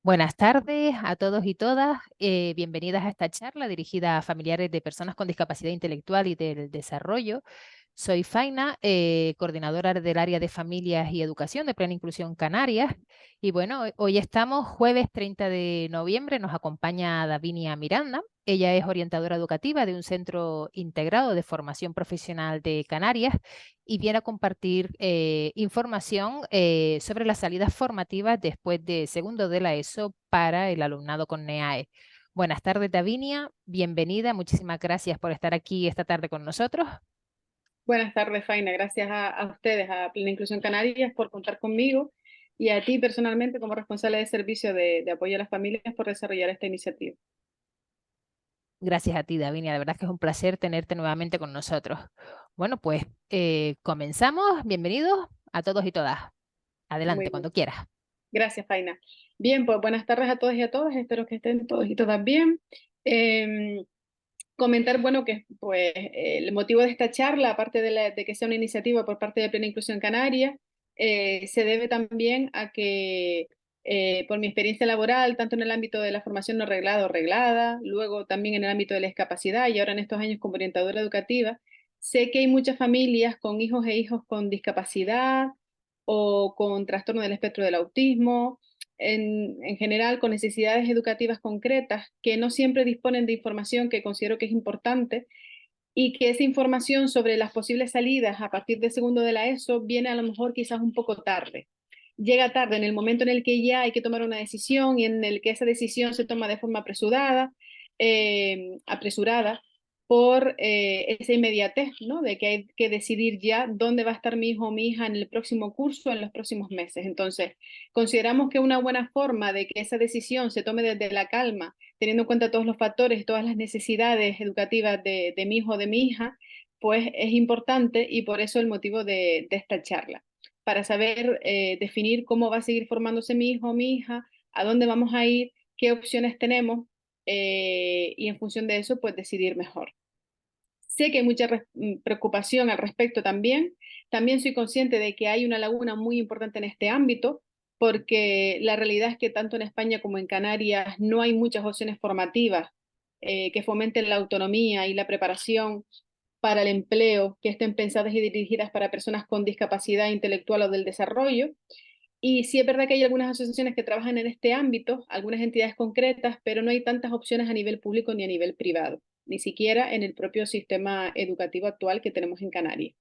Buenas tardes a todos y todas. Bienvenidas a esta charla dirigida a familiares de personas con discapacidad intelectual y del desarrollo. Soy Faina, coordinadora del área de familias y educación de Plena Inclusión Canarias. Y bueno, hoy estamos jueves 30 de noviembre, nos acompaña Davinia Miranda. Ella es orientadora educativa de un centro integrado de formación profesional de Canarias y viene a compartir información sobre las salidas formativas después de segundo de la ESO para el alumnado con NEAE. Buenas tardes, Davinia. Bienvenida. Muchísimas gracias por estar aquí esta tarde con nosotros. Buenas tardes, Faina. Gracias a ustedes, a Plena Inclusión Canarias, por contar conmigo y a ti personalmente como responsable de servicio de apoyo a las familias por desarrollar esta iniciativa. Gracias a ti, Davinia. De verdad que es un placer tenerte nuevamente con nosotros. Bueno, pues comenzamos. Bienvenidos a todos y todas. Muy Adelante, bien. cuando quieras. Gracias, Faina. Bien, pues buenas tardes a todos y a todas. Espero que estén todos y todas bien. Eh, Comentar, bueno, que pues el motivo de esta charla, aparte de que sea una iniciativa por parte de Plena Inclusión Canaria, se debe también a que por mi experiencia laboral, tanto en el ámbito de la formación no reglada o reglada, luego también en el ámbito de la discapacidad y ahora en estos años como orientadora educativa, sé que hay muchas familias con hijos e hijos con discapacidad o con trastorno del espectro del autismo, en general con necesidades educativas concretas que no siempre disponen de información que considero que es importante y que esa información sobre las posibles salidas a partir de segundo de la ESO viene a lo mejor quizás un poco tarde. Llega tarde en el momento en el que ya hay que tomar una decisión y en el que esa decisión se toma de forma apresurada por esa inmediatez, ¿no? De que hay que decidir ya dónde va a estar mi hijo o mi hija en el próximo curso, en los próximos meses. Entonces, consideramos que una buena forma de que esa decisión se tome desde la calma, teniendo en cuenta todos los factores, todas las necesidades educativas de mi hijo o de mi hija, pues es importante y por eso el motivo de esta charla, para saber definir cómo va a seguir formándose mi hijo o mi hija, a dónde vamos a ir, qué opciones tenemos y en función de eso, pues decidir mejor. Sé que hay mucha preocupación al respecto también. También soy consciente de que hay una laguna muy importante en este ámbito, porque la realidad es que tanto en España como en Canarias no hay muchas opciones formativas que fomenten la autonomía y la preparación para el empleo, que estén pensadas y dirigidas para personas con discapacidad intelectual o del desarrollo. Y sí es verdad que hay algunas asociaciones que trabajan en este ámbito, algunas entidades concretas, pero no hay tantas opciones a nivel público ni a nivel privado, ni siquiera en el propio sistema educativo actual que tenemos en Canarias.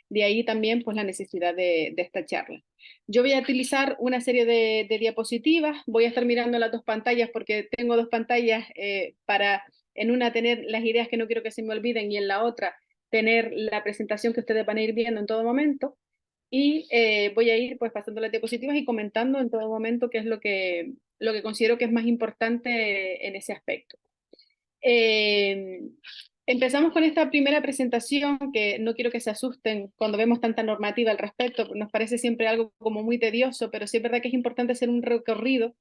De ahí también pues la necesidad de esta charla. Yo voy a utilizar una serie de diapositivas, voy a estar mirando las dos pantallas porque tengo dos pantallas para en una tener las ideas que no quiero que se me olviden y en la otra tener la presentación que ustedes van a ir viendo en todo momento y voy a ir pues pasando las diapositivas y comentando en todo momento qué es lo que considero que es más importante en ese aspecto. Eh, Empezamos con esta primera presentación, que no quiero que se asusten cuando vemos tanta normativa al respecto, nos parece siempre algo como muy tedioso, pero sí es verdad que es importante hacer un recorrido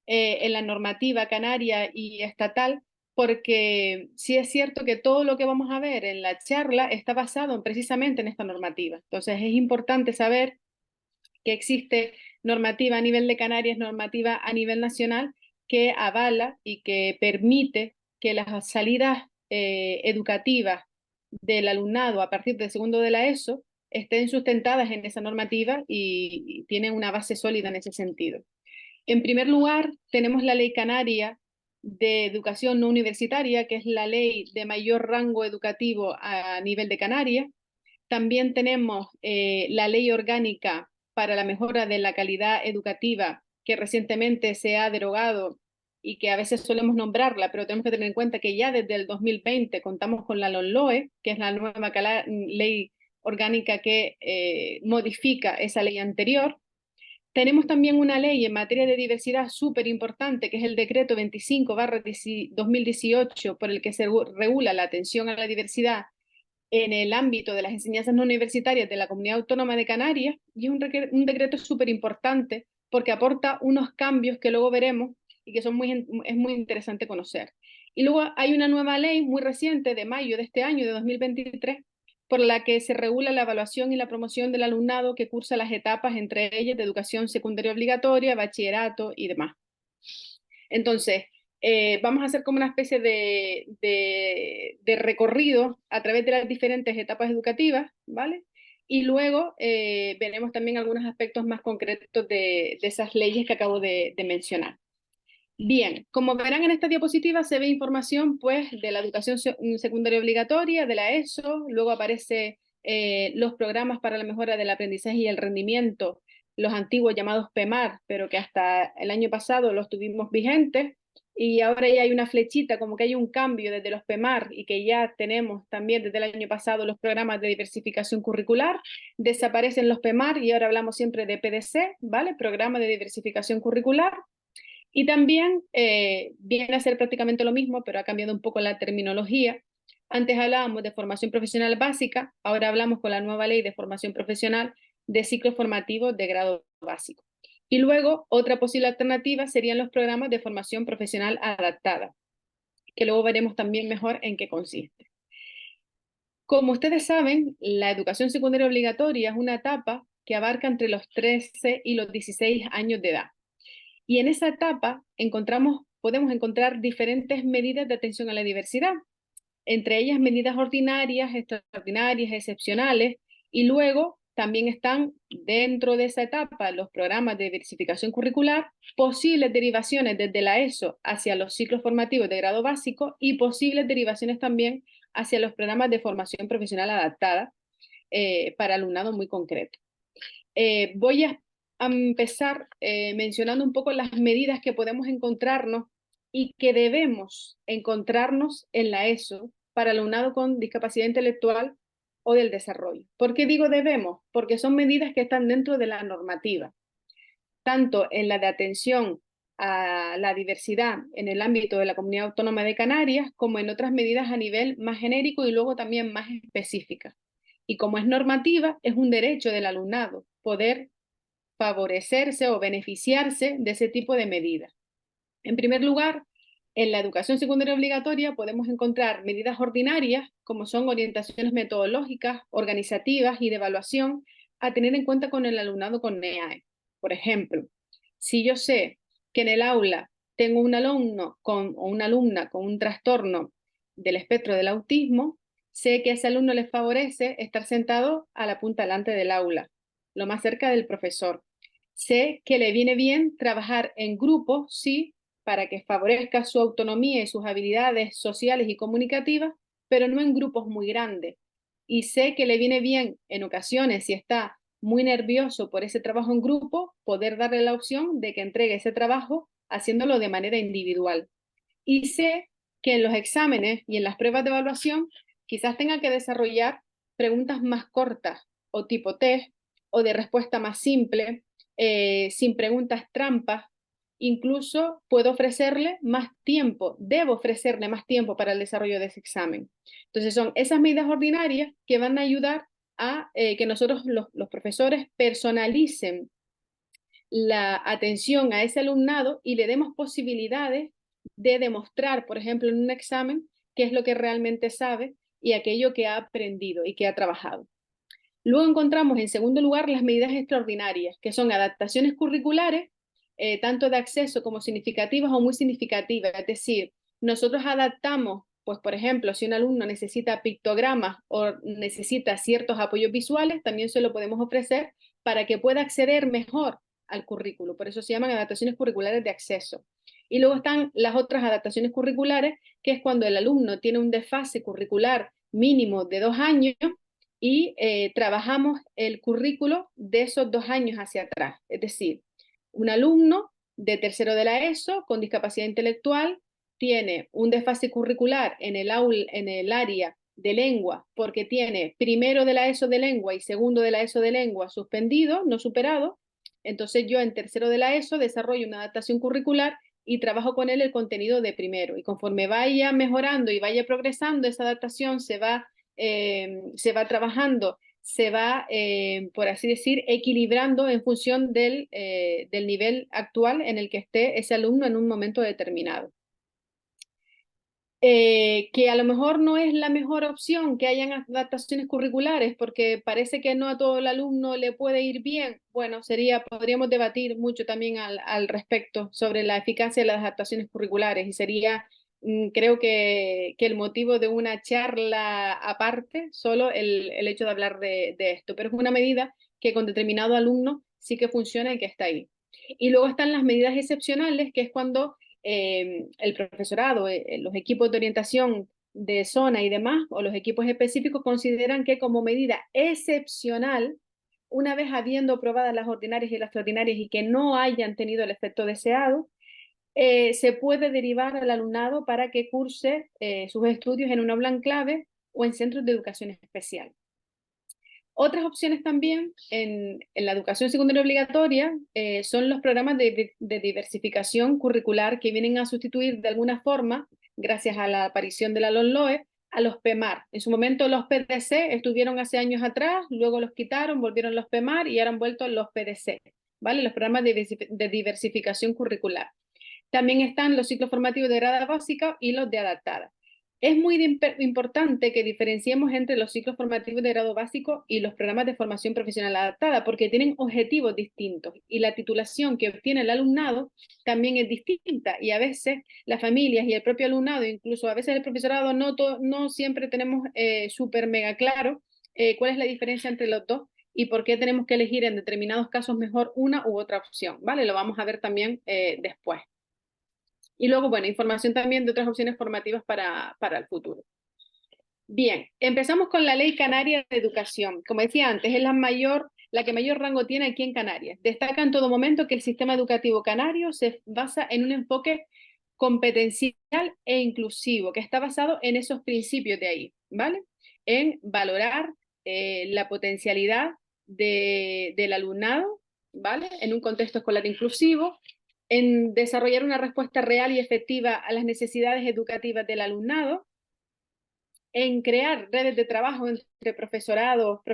en la normativa canaria y estatal, porque sí es cierto que todo lo que vamos a ver en la charla está basado precisamente en esta normativa. Entonces es importante saber que existe normativa a nivel de Canarias, normativa a nivel nacional, que avala y que permite que las salidas educativas del alumnado a partir del segundo de la ESO estén sustentadas en esa normativa y tienen una base sólida en ese sentido. En primer lugar, tenemos la Ley Canaria de Educación No Universitaria, que es la ley de mayor rango educativo a nivel de Canarias. También tenemos la Ley Orgánica para la Mejora de la Calidad Educativa, que recientemente se ha derogado y que a veces solemos nombrarla, pero tenemos que tener en cuenta que ya desde el 2020 contamos con la LOMLOE, que es la nueva ley orgánica que modifica esa ley anterior. Tenemos también una ley en materia de diversidad súper importante, que es el decreto 25/2018, por el que se regula la atención a la diversidad en el ámbito de las enseñanzas no universitarias de la Comunidad Autónoma de Canarias, y es un decreto súper importante porque aporta unos cambios que luego veremos y que es muy interesante conocer. Y luego hay una nueva ley muy reciente de mayo de este año, de 2023, por la que se regula la evaluación y la promoción del alumnado que cursa las etapas, entre ellas de educación secundaria obligatoria, bachillerato y demás. Entonces, vamos a hacer como una especie de recorrido a través de las diferentes etapas educativas, ¿vale? Y luego veremos también algunos aspectos más concretos de esas leyes que acabo de mencionar. Bien, como verán en esta diapositiva se ve información pues de la educación secundaria obligatoria, de la ESO, luego aparece los programas para la mejora del aprendizaje y el rendimiento, los antiguos llamados PEMAR, pero que hasta el año pasado los tuvimos vigentes, y ahora ya hay una flechita como que hay un cambio desde los PEMAR y que ya tenemos también desde el año pasado los programas de diversificación curricular, desaparecen los PEMAR y ahora hablamos siempre de PDC, ¿vale? Programa de diversificación curricular. Y también viene a ser prácticamente lo mismo, pero ha cambiado un poco la terminología. Antes hablábamos de formación profesional básica, ahora hablamos con la nueva ley de formación profesional de ciclos formativos de grado básico. Y luego, otra posible alternativa serían los programas de formación profesional adaptada, que luego veremos también mejor en qué consiste. Como ustedes saben, la educación secundaria obligatoria es una etapa que abarca entre los 13 y los 16 años de edad. Y en esa etapa podemos encontrar diferentes medidas de atención a la diversidad, entre ellas medidas ordinarias, extraordinarias, excepcionales, y luego también están dentro de esa etapa los programas de diversificación curricular, posibles derivaciones desde la ESO hacia los ciclos formativos de grado básico y posibles derivaciones también hacia los programas de formación profesional adaptada para alumnado muy concreto. Voy a empezar mencionando un poco las medidas que podemos encontrarnos y que debemos encontrarnos en la ESO para alumnado con discapacidad intelectual o del desarrollo. ¿Por qué digo debemos? Porque son medidas que están dentro de la normativa, tanto en la de atención a la diversidad en el ámbito de la Comunidad Autónoma de Canarias, como en otras medidas a nivel más genérico y luego también más específicas. Y como es normativa, es un derecho del alumnado poder favorecerse o beneficiarse de ese tipo de medidas. En primer lugar, en la educación secundaria obligatoria podemos encontrar medidas ordinarias, como son orientaciones metodológicas, organizativas y de evaluación, a tener en cuenta con el alumnado con NEAE. Por ejemplo, si yo sé que en el aula tengo un alumno o una alumna con un trastorno del espectro del autismo, sé que a ese alumno le favorece estar sentado a la punta delante del aula, lo más cerca del profesor. Sé que le viene bien trabajar en grupo, sí, para que favorezca su autonomía y sus habilidades sociales y comunicativas, pero no en grupos muy grandes. Y sé que le viene bien en ocasiones, si está muy nervioso por ese trabajo en grupo, poder darle la opción de que entregue ese trabajo haciéndolo de manera individual. Y sé que en los exámenes y en las pruebas de evaluación quizás tenga que desarrollar preguntas más cortas o tipo test o de respuesta más simple, sin preguntas trampas. Incluso puedo ofrecerle más tiempo, debo ofrecerle más tiempo para el desarrollo de ese examen. Entonces son esas medidas ordinarias que van a ayudar a que nosotros los profesores personalicen la atención a ese alumnado y le demos posibilidades de demostrar, por ejemplo, en un examen, qué es lo que realmente sabe y aquello que ha aprendido y que ha trabajado. Luego encontramos, en segundo lugar, las medidas extraordinarias, que son adaptaciones curriculares, tanto de acceso como significativas o muy significativas. Es decir, nosotros adaptamos, pues, por ejemplo, si un alumno necesita pictogramas o necesita ciertos apoyos visuales, también se lo podemos ofrecer para que pueda acceder mejor al currículo. Por eso se llaman adaptaciones curriculares de acceso. Y luego están las otras adaptaciones curriculares, que es cuando el alumno tiene un desfase curricular mínimo de 2 años y trabajamos el currículo de esos 2 años hacia atrás. Es decir, un alumno de tercero de la ESO con discapacidad intelectual tiene un desfase curricular en el área de lengua porque tiene primero de la ESO de lengua y segundo de la ESO de lengua suspendido, no superado. Entonces yo en tercero de la ESO desarrollo una adaptación curricular y trabajo con él el contenido de primero. Y conforme vaya mejorando y vaya progresando, esa adaptación se va trabajando, se va, por así decir, equilibrando en función del nivel actual en el que esté ese alumno en un momento determinado. que a lo mejor no es la mejor opción que hayan adaptaciones curriculares, porque parece que no a todo el alumno le puede ir bien. Bueno, podríamos debatir mucho también al respecto sobre la eficacia de las adaptaciones curriculares y sería, creo que el motivo de una charla aparte, solo el hecho de hablar de esto, pero es una medida que con determinado alumno sí que funciona y que está ahí. Y luego están las medidas excepcionales, que es cuando el profesorado, los equipos de orientación de zona y demás, o los equipos específicos consideran que como medida excepcional, una vez habiendo probadas las ordinarias y las extraordinarias y que no hayan tenido el efecto deseado, se puede derivar al alumnado para que curse sus estudios en un aula en clave o en centros de educación especial. Otras opciones también en la educación secundaria obligatoria son los programas de diversificación curricular que vienen a sustituir de alguna forma, gracias a la aparición de la LOMLOE, a los PEMAR. En su momento los PDC estuvieron hace años atrás, luego los quitaron, volvieron los PEMAR y ahora han vuelto los PDC, ¿vale? Los programas de diversificación curricular. También están los ciclos formativos de grada básica y los de adaptada. Es muy importante que diferenciemos entre los ciclos formativos de grado básico y los programas de formación profesional adaptada, porque tienen objetivos distintos y la titulación que obtiene el alumnado también es distinta y a veces las familias y el propio alumnado, incluso a veces el profesorado, no siempre tenemos súper mega claro cuál es la diferencia entre los dos y por qué tenemos que elegir en determinados casos mejor una u otra opción, ¿vale? Lo vamos a ver también después. Y luego, bueno, información también de otras opciones formativas para el futuro. Bien, empezamos con la Ley Canaria de Educación. Como decía antes, es la que mayor rango tiene aquí en Canarias. Destaca en todo momento que el sistema educativo canario se basa en un enfoque competencial e inclusivo, que está basado en esos principios de ahí, ¿vale? En valorar la potencialidad del alumnado, ¿vale? En un contexto escolar inclusivo, en desarrollar una respuesta real y efectiva a las necesidades educativas del alumnado, en crear redes de trabajo entre profesorado,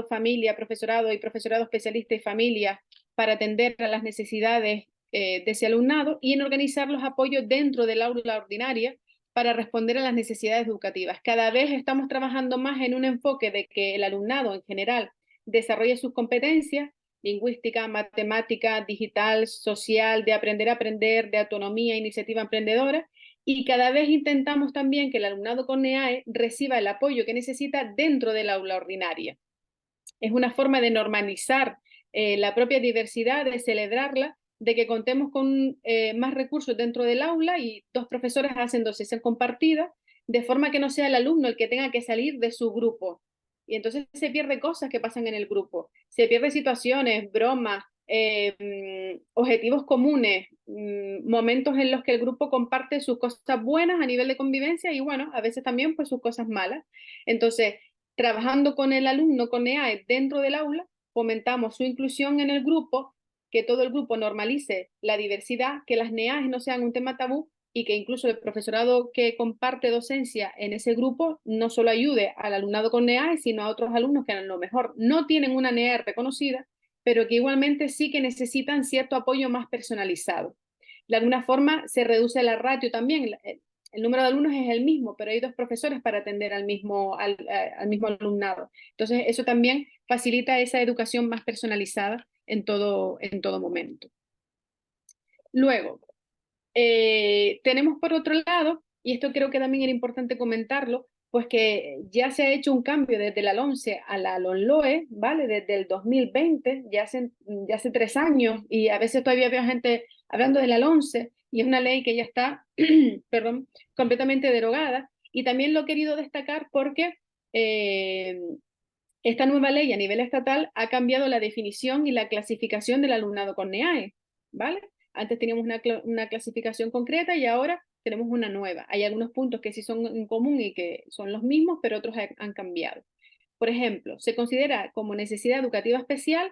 familia, profesorado y profesorado especialista y familia para atender a las necesidades de ese alumnado y en organizar los apoyos dentro del aula ordinaria para responder a las necesidades educativas. Cada vez estamos trabajando más en un enfoque de que el alumnado en general desarrolle sus competencias lingüística, matemática, digital, social, de aprender a aprender, de autonomía, iniciativa emprendedora, y cada vez intentamos también que el alumnado con NEAE reciba el apoyo que necesita dentro del aula ordinaria. Es una forma de normalizar la propia diversidad, de celebrarla, de que contemos con más recursos dentro del aula y dos profesores hacen docencia compartida, de forma que no sea el alumno el que tenga que salir de su grupo. Y entonces se pierde cosas que pasan en el grupo, se pierde situaciones, bromas, objetivos comunes, momentos en los que el grupo comparte sus cosas buenas a nivel de convivencia y bueno, a veces también pues sus cosas malas. Entonces, trabajando con el alumno con EAE dentro del aula, fomentamos su inclusión en el grupo, que todo el grupo normalice la diversidad, que las NEAES no sean un tema tabú y que incluso el profesorado que comparte docencia en ese grupo no solo ayude al alumnado con NEAE, sino a otros alumnos que a lo mejor no tienen una NEAE reconocida, pero que igualmente sí que necesitan cierto apoyo más personalizado. De alguna forma se reduce la ratio también, el número de alumnos es el mismo, pero hay dos profesores para atender al mismo alumnado. Entonces, eso también facilita esa educación más personalizada en todo momento. Luego, tenemos por otro lado, y esto creo que también era importante comentarlo, pues que ya se ha hecho un cambio desde la LOMCE a la LOMLOE, ¿vale? Desde el 2020, ya hace 3 años, y a veces todavía veo gente hablando de la LOMCE, y es una ley que ya está, perdón, completamente derogada, y también lo he querido destacar porque esta nueva ley a nivel estatal ha cambiado la definición y la clasificación del alumnado con NEAE, ¿vale? Antes teníamos una clasificación concreta y ahora tenemos una nueva. Hay algunos puntos que sí son en común y que son los mismos, pero otros han cambiado. Por ejemplo, se considera como necesidad educativa especial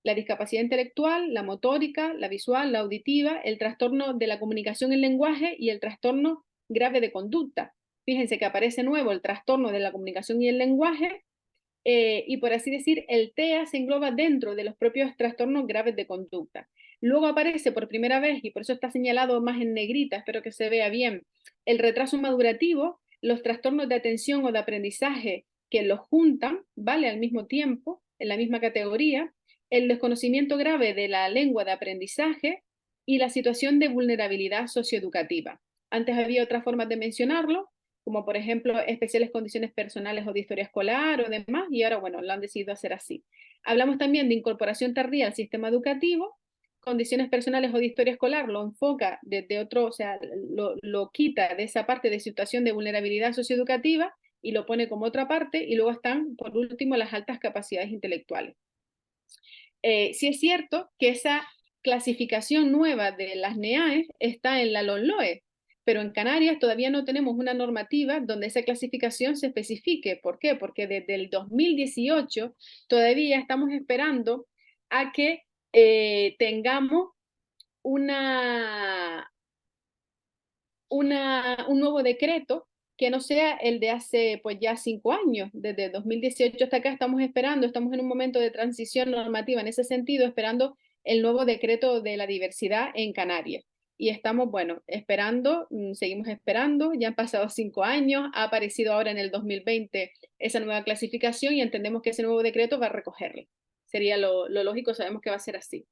la discapacidad intelectual, la motórica, la visual, la auditiva, el trastorno de la comunicación en lenguaje y el trastorno grave de conducta. Fíjense que aparece nuevo el trastorno de la comunicación y el lenguaje, y por así decir, el TEA se engloba dentro de los propios trastornos graves de conducta. Luego aparece por primera vez, y por eso está señalado más en negrita, espero que se vea bien, el retraso madurativo, los trastornos de atención o de aprendizaje que los juntan, ¿vale? Al mismo tiempo, en la misma categoría, el desconocimiento grave de la lengua de aprendizaje y la situación de vulnerabilidad socioeducativa. Antes había otras formas de mencionarlo, como por ejemplo especiales condiciones personales o de historia escolar o demás, y ahora, bueno, lo han decidido hacer así. Hablamos también de incorporación tardía al sistema educativo, condiciones personales o de historia escolar, lo enfoca desde otro, o sea, lo quita de esa parte de situación de vulnerabilidad socioeducativa y lo pone como otra parte, y luego están, por último, las altas capacidades intelectuales. Sí es cierto que esa clasificación nueva de las NEAE está en la LOMLOE, pero en Canarias todavía no tenemos una normativa donde esa clasificación se especifique. ¿Por qué? Porque desde el 2018 todavía estamos esperando a que tengamos una, un nuevo decreto que no sea el de hace pues ya 5 años. Desde 2018 hasta acá estamos esperando, estamos en un momento de transición normativa en ese sentido, esperando el nuevo decreto de la diversidad en Canarias. Y estamos, bueno, esperando, seguimos esperando, ya han pasado 5 años, ha aparecido ahora en el 2020 esa nueva clasificación y entendemos que ese nuevo decreto va a recogerlo. Sería lo lógico, sabemos que va a ser así.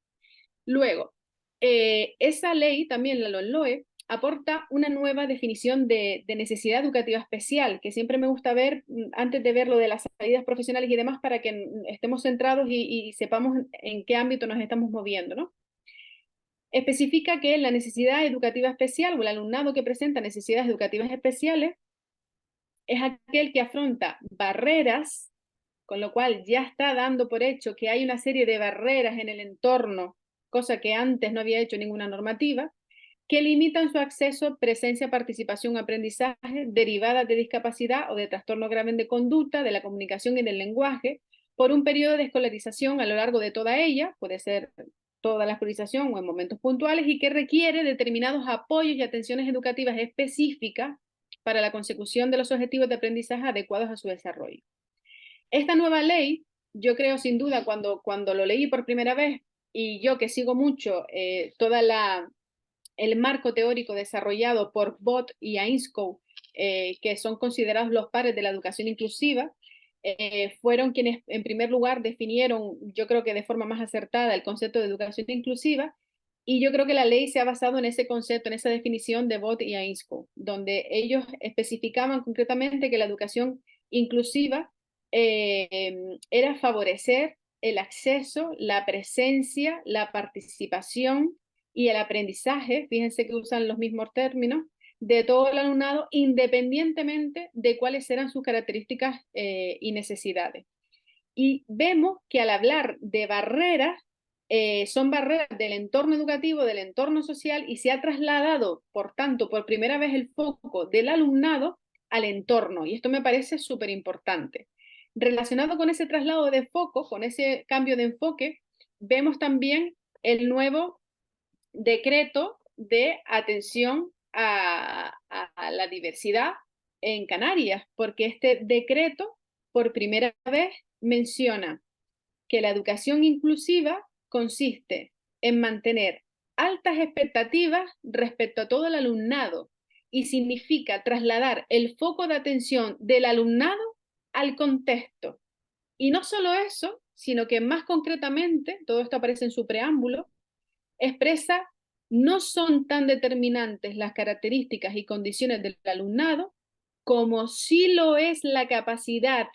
Luego, esa ley, también la LOMLOE, aporta una nueva definición de necesidad educativa especial, que siempre me gusta ver antes de ver lo de las salidas profesionales y demás, para que estemos centrados y sepamos en qué ámbito nos estamos moviendo, ¿no? Especifica que la necesidad educativa especial o el alumnado que presenta necesidades educativas especiales es aquel que afronta barreras, con lo cual ya está dando por hecho que hay una serie de barreras en el entorno, cosa que antes no había hecho ninguna normativa, que limitan su acceso, presencia, participación o aprendizaje derivadas de discapacidad o de trastorno grave de conducta, de la comunicación y del lenguaje, por un periodo de escolarización a lo largo de toda ella, puede ser toda la escolarización o en momentos puntuales, y que requiere determinados apoyos y atenciones educativas específicas para la consecución de los objetivos de aprendizaje adecuados a su desarrollo. Esta nueva ley, yo creo sin duda, cuando lo leí por primera vez, y yo que sigo mucho toda el marco teórico desarrollado por Bott y Ainscow, que son considerados los padres de la educación inclusiva, fueron quienes en primer lugar definieron, yo creo que de forma más acertada, el concepto de educación inclusiva, y yo creo que la ley se ha basado en ese concepto, en esa definición de Bott y Ainscow, donde ellos especificaban concretamente que la educación inclusiva era favorecer el acceso, la presencia, la participación y el aprendizaje, fíjense que usan los mismos términos, de todo el alumnado, independientemente de cuáles eran sus características y necesidades. Y vemos que al hablar de barreras, son barreras del entorno educativo, del entorno social, y se ha trasladado, por tanto, por primera vez el foco del alumnado al entorno. Y esto me parece súper importante. Relacionado con ese traslado de foco, con ese cambio de enfoque, vemos también el nuevo decreto de atención a la diversidad en Canarias, porque este decreto por primera vez menciona que la educación inclusiva consiste en mantener altas expectativas respecto a todo el alumnado y significa trasladar el foco de atención del alumnado al contexto. Y no solo eso, sino que más concretamente, todo esto aparece en su preámbulo, expresa no son tan determinantes las características y condiciones del alumnado como sí lo es la capacidad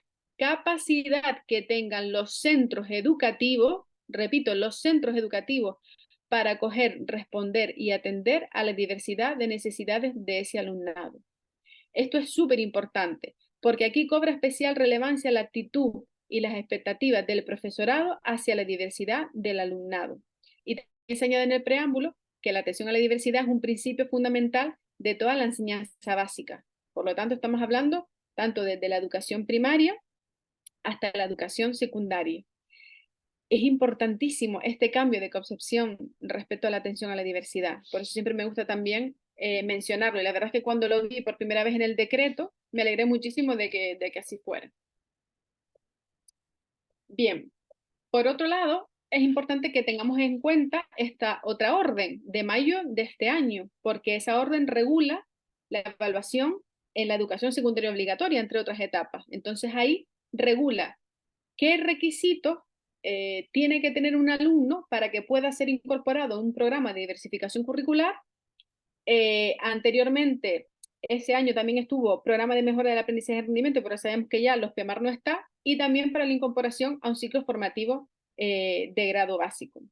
que tengan los centros educativos, repito, los centros educativos, para acoger, responder y atender a la diversidad de necesidades de ese alumnado. Esto es súper importante, porque aquí cobra especial relevancia la actitud y las expectativas del profesorado hacia la diversidad del alumnado. Y también se añade en el preámbulo que la atención a la diversidad es un principio fundamental de toda la enseñanza básica. Por lo tanto, estamos hablando tanto desde la educación primaria hasta la educación secundaria. Es importantísimo este cambio de concepción respecto a la atención a la diversidad. Por eso siempre me gusta también mencionarlo. Y la verdad es que cuando lo vi por primera vez en el decreto, me alegré muchísimo de que así fuera. Bien, por otro lado, es importante que tengamos en cuenta esta otra orden de mayo de este año, porque esa orden regula la evaluación en la educación secundaria obligatoria, entre otras etapas. Entonces ahí regula qué requisitos tiene que tener un alumno para que pueda ser incorporado a un programa de diversificación curricular. Anteriormente, ese año también estuvo programa de mejora del aprendizaje y rendimiento, pero sabemos que ya los PEMAR no está, y también para la incorporación a un ciclo formativo de grado básico.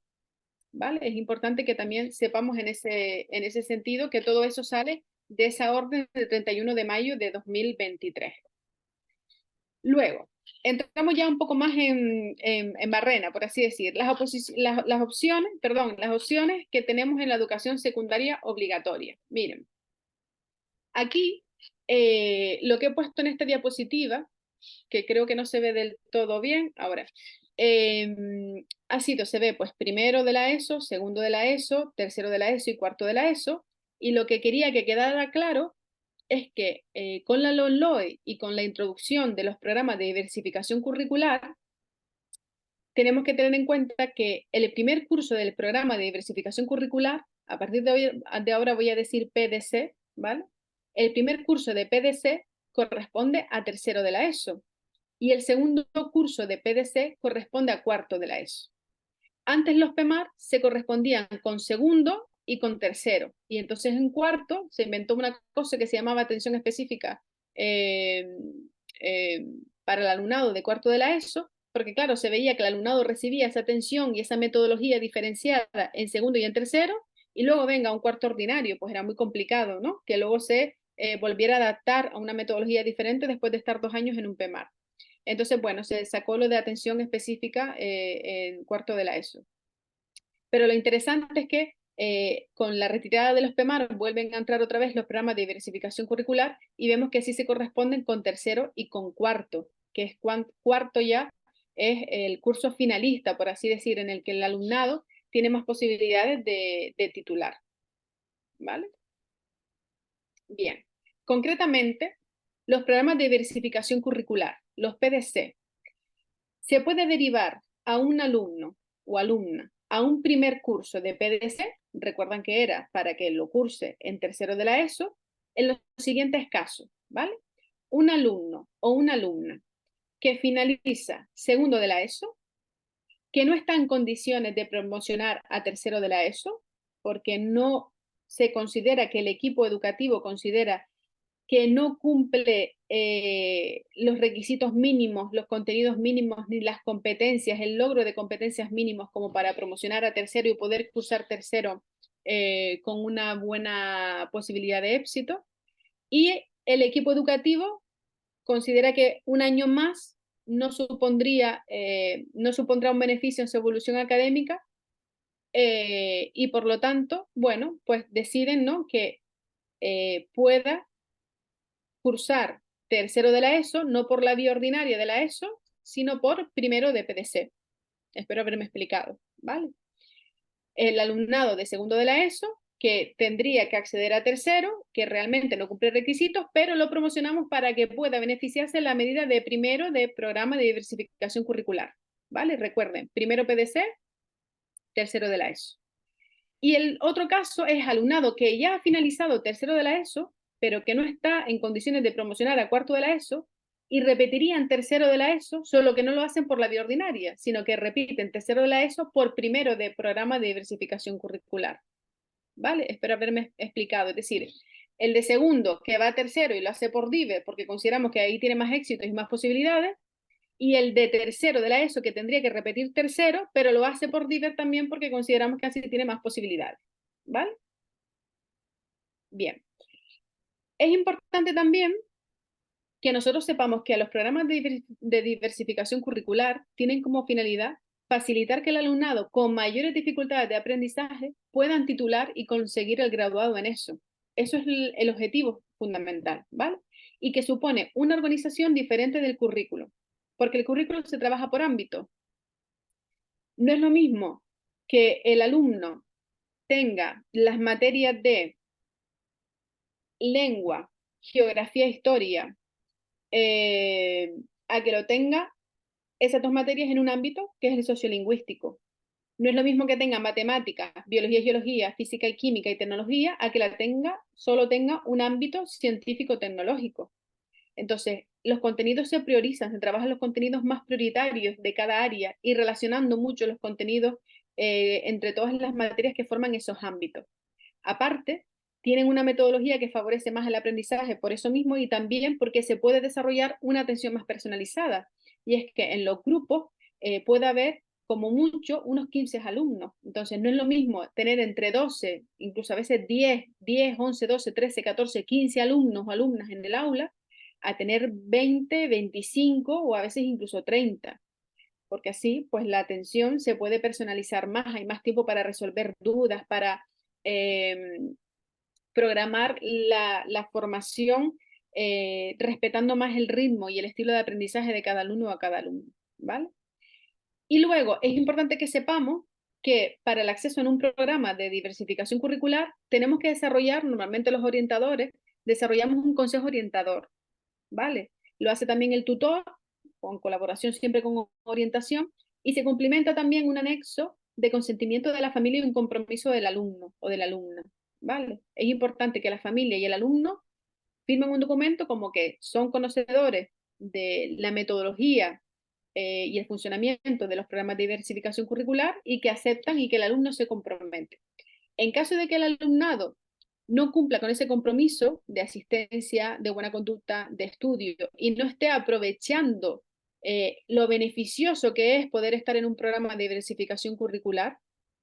¿Vale? Es importante que también sepamos en ese sentido que todo eso sale de esa orden del 31 de mayo de 2023. Luego, entramos ya un poco más en barrena, por así decir, las opciones que tenemos en la educación secundaria obligatoria. Miren, aquí lo que he puesto en esta diapositiva, que creo que no se ve del todo bien, ahora, se ve pues primero de la ESO, segundo de la ESO, tercero de la ESO y cuarto de la ESO, y lo que quería que quedara claro es que con la LOMLOE y con la introducción de los programas de diversificación curricular, tenemos que tener en cuenta que el primer curso del programa de diversificación curricular, a partir de ahora voy a decir PDC, ¿vale? El primer curso de PDC corresponde a tercero de la ESO y el segundo curso de PDC corresponde a cuarto de la ESO. Antes los PEMAR se correspondían con segundo y con tercero, y entonces en cuarto se inventó una cosa que se llamaba atención específica eh, eh, para el alumnado de cuarto de la ESO, porque claro, se veía que el alumnado recibía esa atención y esa metodología diferenciada en segundo y en tercero, y luego venga a un cuarto ordinario, pues era muy complicado, ¿no? Que luego se volviera a adaptar a una metodología diferente después de estar 2 años en un PEMAR. Entonces, bueno, se sacó lo de atención específica en cuarto de la ESO. Pero lo interesante es que con la retirada de los PEMAR vuelven a entrar otra vez los programas de diversificación curricular y vemos que sí se corresponden con tercero y con cuarto, que es cuarto ya es el curso finalista, por así decir, en el que el alumnado tiene más posibilidades de titular. ¿Vale? Bien. Concretamente, los programas de diversificación curricular, los PDC, se puede derivar a un alumno o alumna a un primer curso de PDC, recuerdan que era para que lo curse en tercero de la ESO, en los siguientes casos, ¿vale? Un alumno o una alumna que finaliza segundo de la ESO, que no está en condiciones de promocionar a tercero de la ESO, porque no se considera que el equipo educativo considera que no cumple los requisitos mínimos, los contenidos mínimos, ni las competencias, el logro de competencias mínimos como para promocionar a tercero y poder cursar tercero con una buena posibilidad de éxito. Y el equipo educativo considera que un año más no supondrá un beneficio en su evolución académica y por lo tanto, bueno, pues deciden, ¿no?, que pueda cursar tercero de la ESO, no por la vía ordinaria de la ESO, sino por primero de PDC. Espero haberme explicado, ¿vale? El alumnado de segundo de la ESO, que tendría que acceder a tercero, que realmente no cumple requisitos, pero lo promocionamos para que pueda beneficiarse en la medida de primero de programa de diversificación curricular, ¿vale? Recuerden, primero PDC, tercero de la ESO. Y el otro caso es alumnado que ya ha finalizado tercero de la ESO, pero que no está en condiciones de promocionar a cuarto de la ESO, y repetirían tercero de la ESO, solo que no lo hacen por la vía ordinaria, sino que repiten tercero de la ESO por primero de programa de diversificación curricular. ¿Vale? Espero haberme explicado. Es decir, el de segundo que va a tercero y lo hace por DIVE porque consideramos que ahí tiene más éxitos y más posibilidades, y el de tercero de la ESO que tendría que repetir tercero, pero lo hace por DIVER también porque consideramos que así tiene más posibilidades. ¿Vale? Bien. Es importante también que nosotros sepamos que los programas de diversificación curricular tienen como finalidad facilitar que el alumnado con mayores dificultades de aprendizaje puedan titular y conseguir el graduado en eso. Eso es el objetivo fundamental, ¿vale? Y que supone una organización diferente del currículo, porque el currículo se trabaja por ámbito. No es lo mismo que el alumno tenga las materias de lengua, geografía, historia, a que lo tenga esas dos materias en un ámbito que es el sociolingüístico. No es lo mismo que tenga matemáticas, biología y geología, física y química y tecnología, a que solo tenga un ámbito científico-tecnológico. Entonces, los contenidos se priorizan, se trabajan los contenidos más prioritarios de cada área y relacionando mucho los contenidos entre todas las materias que forman esos ámbitos. Aparte, tienen una metodología que favorece más el aprendizaje por eso mismo y también porque se puede desarrollar una atención más personalizada. Y es que en los grupos puede haber como mucho unos 15 alumnos. Entonces, no es lo mismo tener entre 12, incluso a veces 10, 11, 12, 13, 14, 15 alumnos o alumnas en el aula, a tener 20, 25 o a veces incluso 30. Porque así, pues la atención se puede personalizar más, hay más tiempo para resolver dudas, para programar la formación respetando más el ritmo y el estilo de aprendizaje de cada alumno o a cada alumno, ¿vale? Y luego es importante que sepamos que para el acceso en un programa de diversificación curricular tenemos que desarrollar, normalmente los orientadores, desarrollamos un consejo orientador, ¿vale? Lo hace también el tutor, con colaboración siempre con orientación, y se complementa también un anexo de consentimiento de la familia y un compromiso del alumno o de la alumna, ¿vale? Es importante que la familia y el alumno firmen un documento como que son conocedores de la metodología y el funcionamiento de los programas de diversificación curricular y que aceptan y que el alumno se compromete. En caso de que el alumnado no cumpla con ese compromiso de asistencia, de buena conducta, de estudio y no esté aprovechando lo beneficioso que es poder estar en un programa de diversificación curricular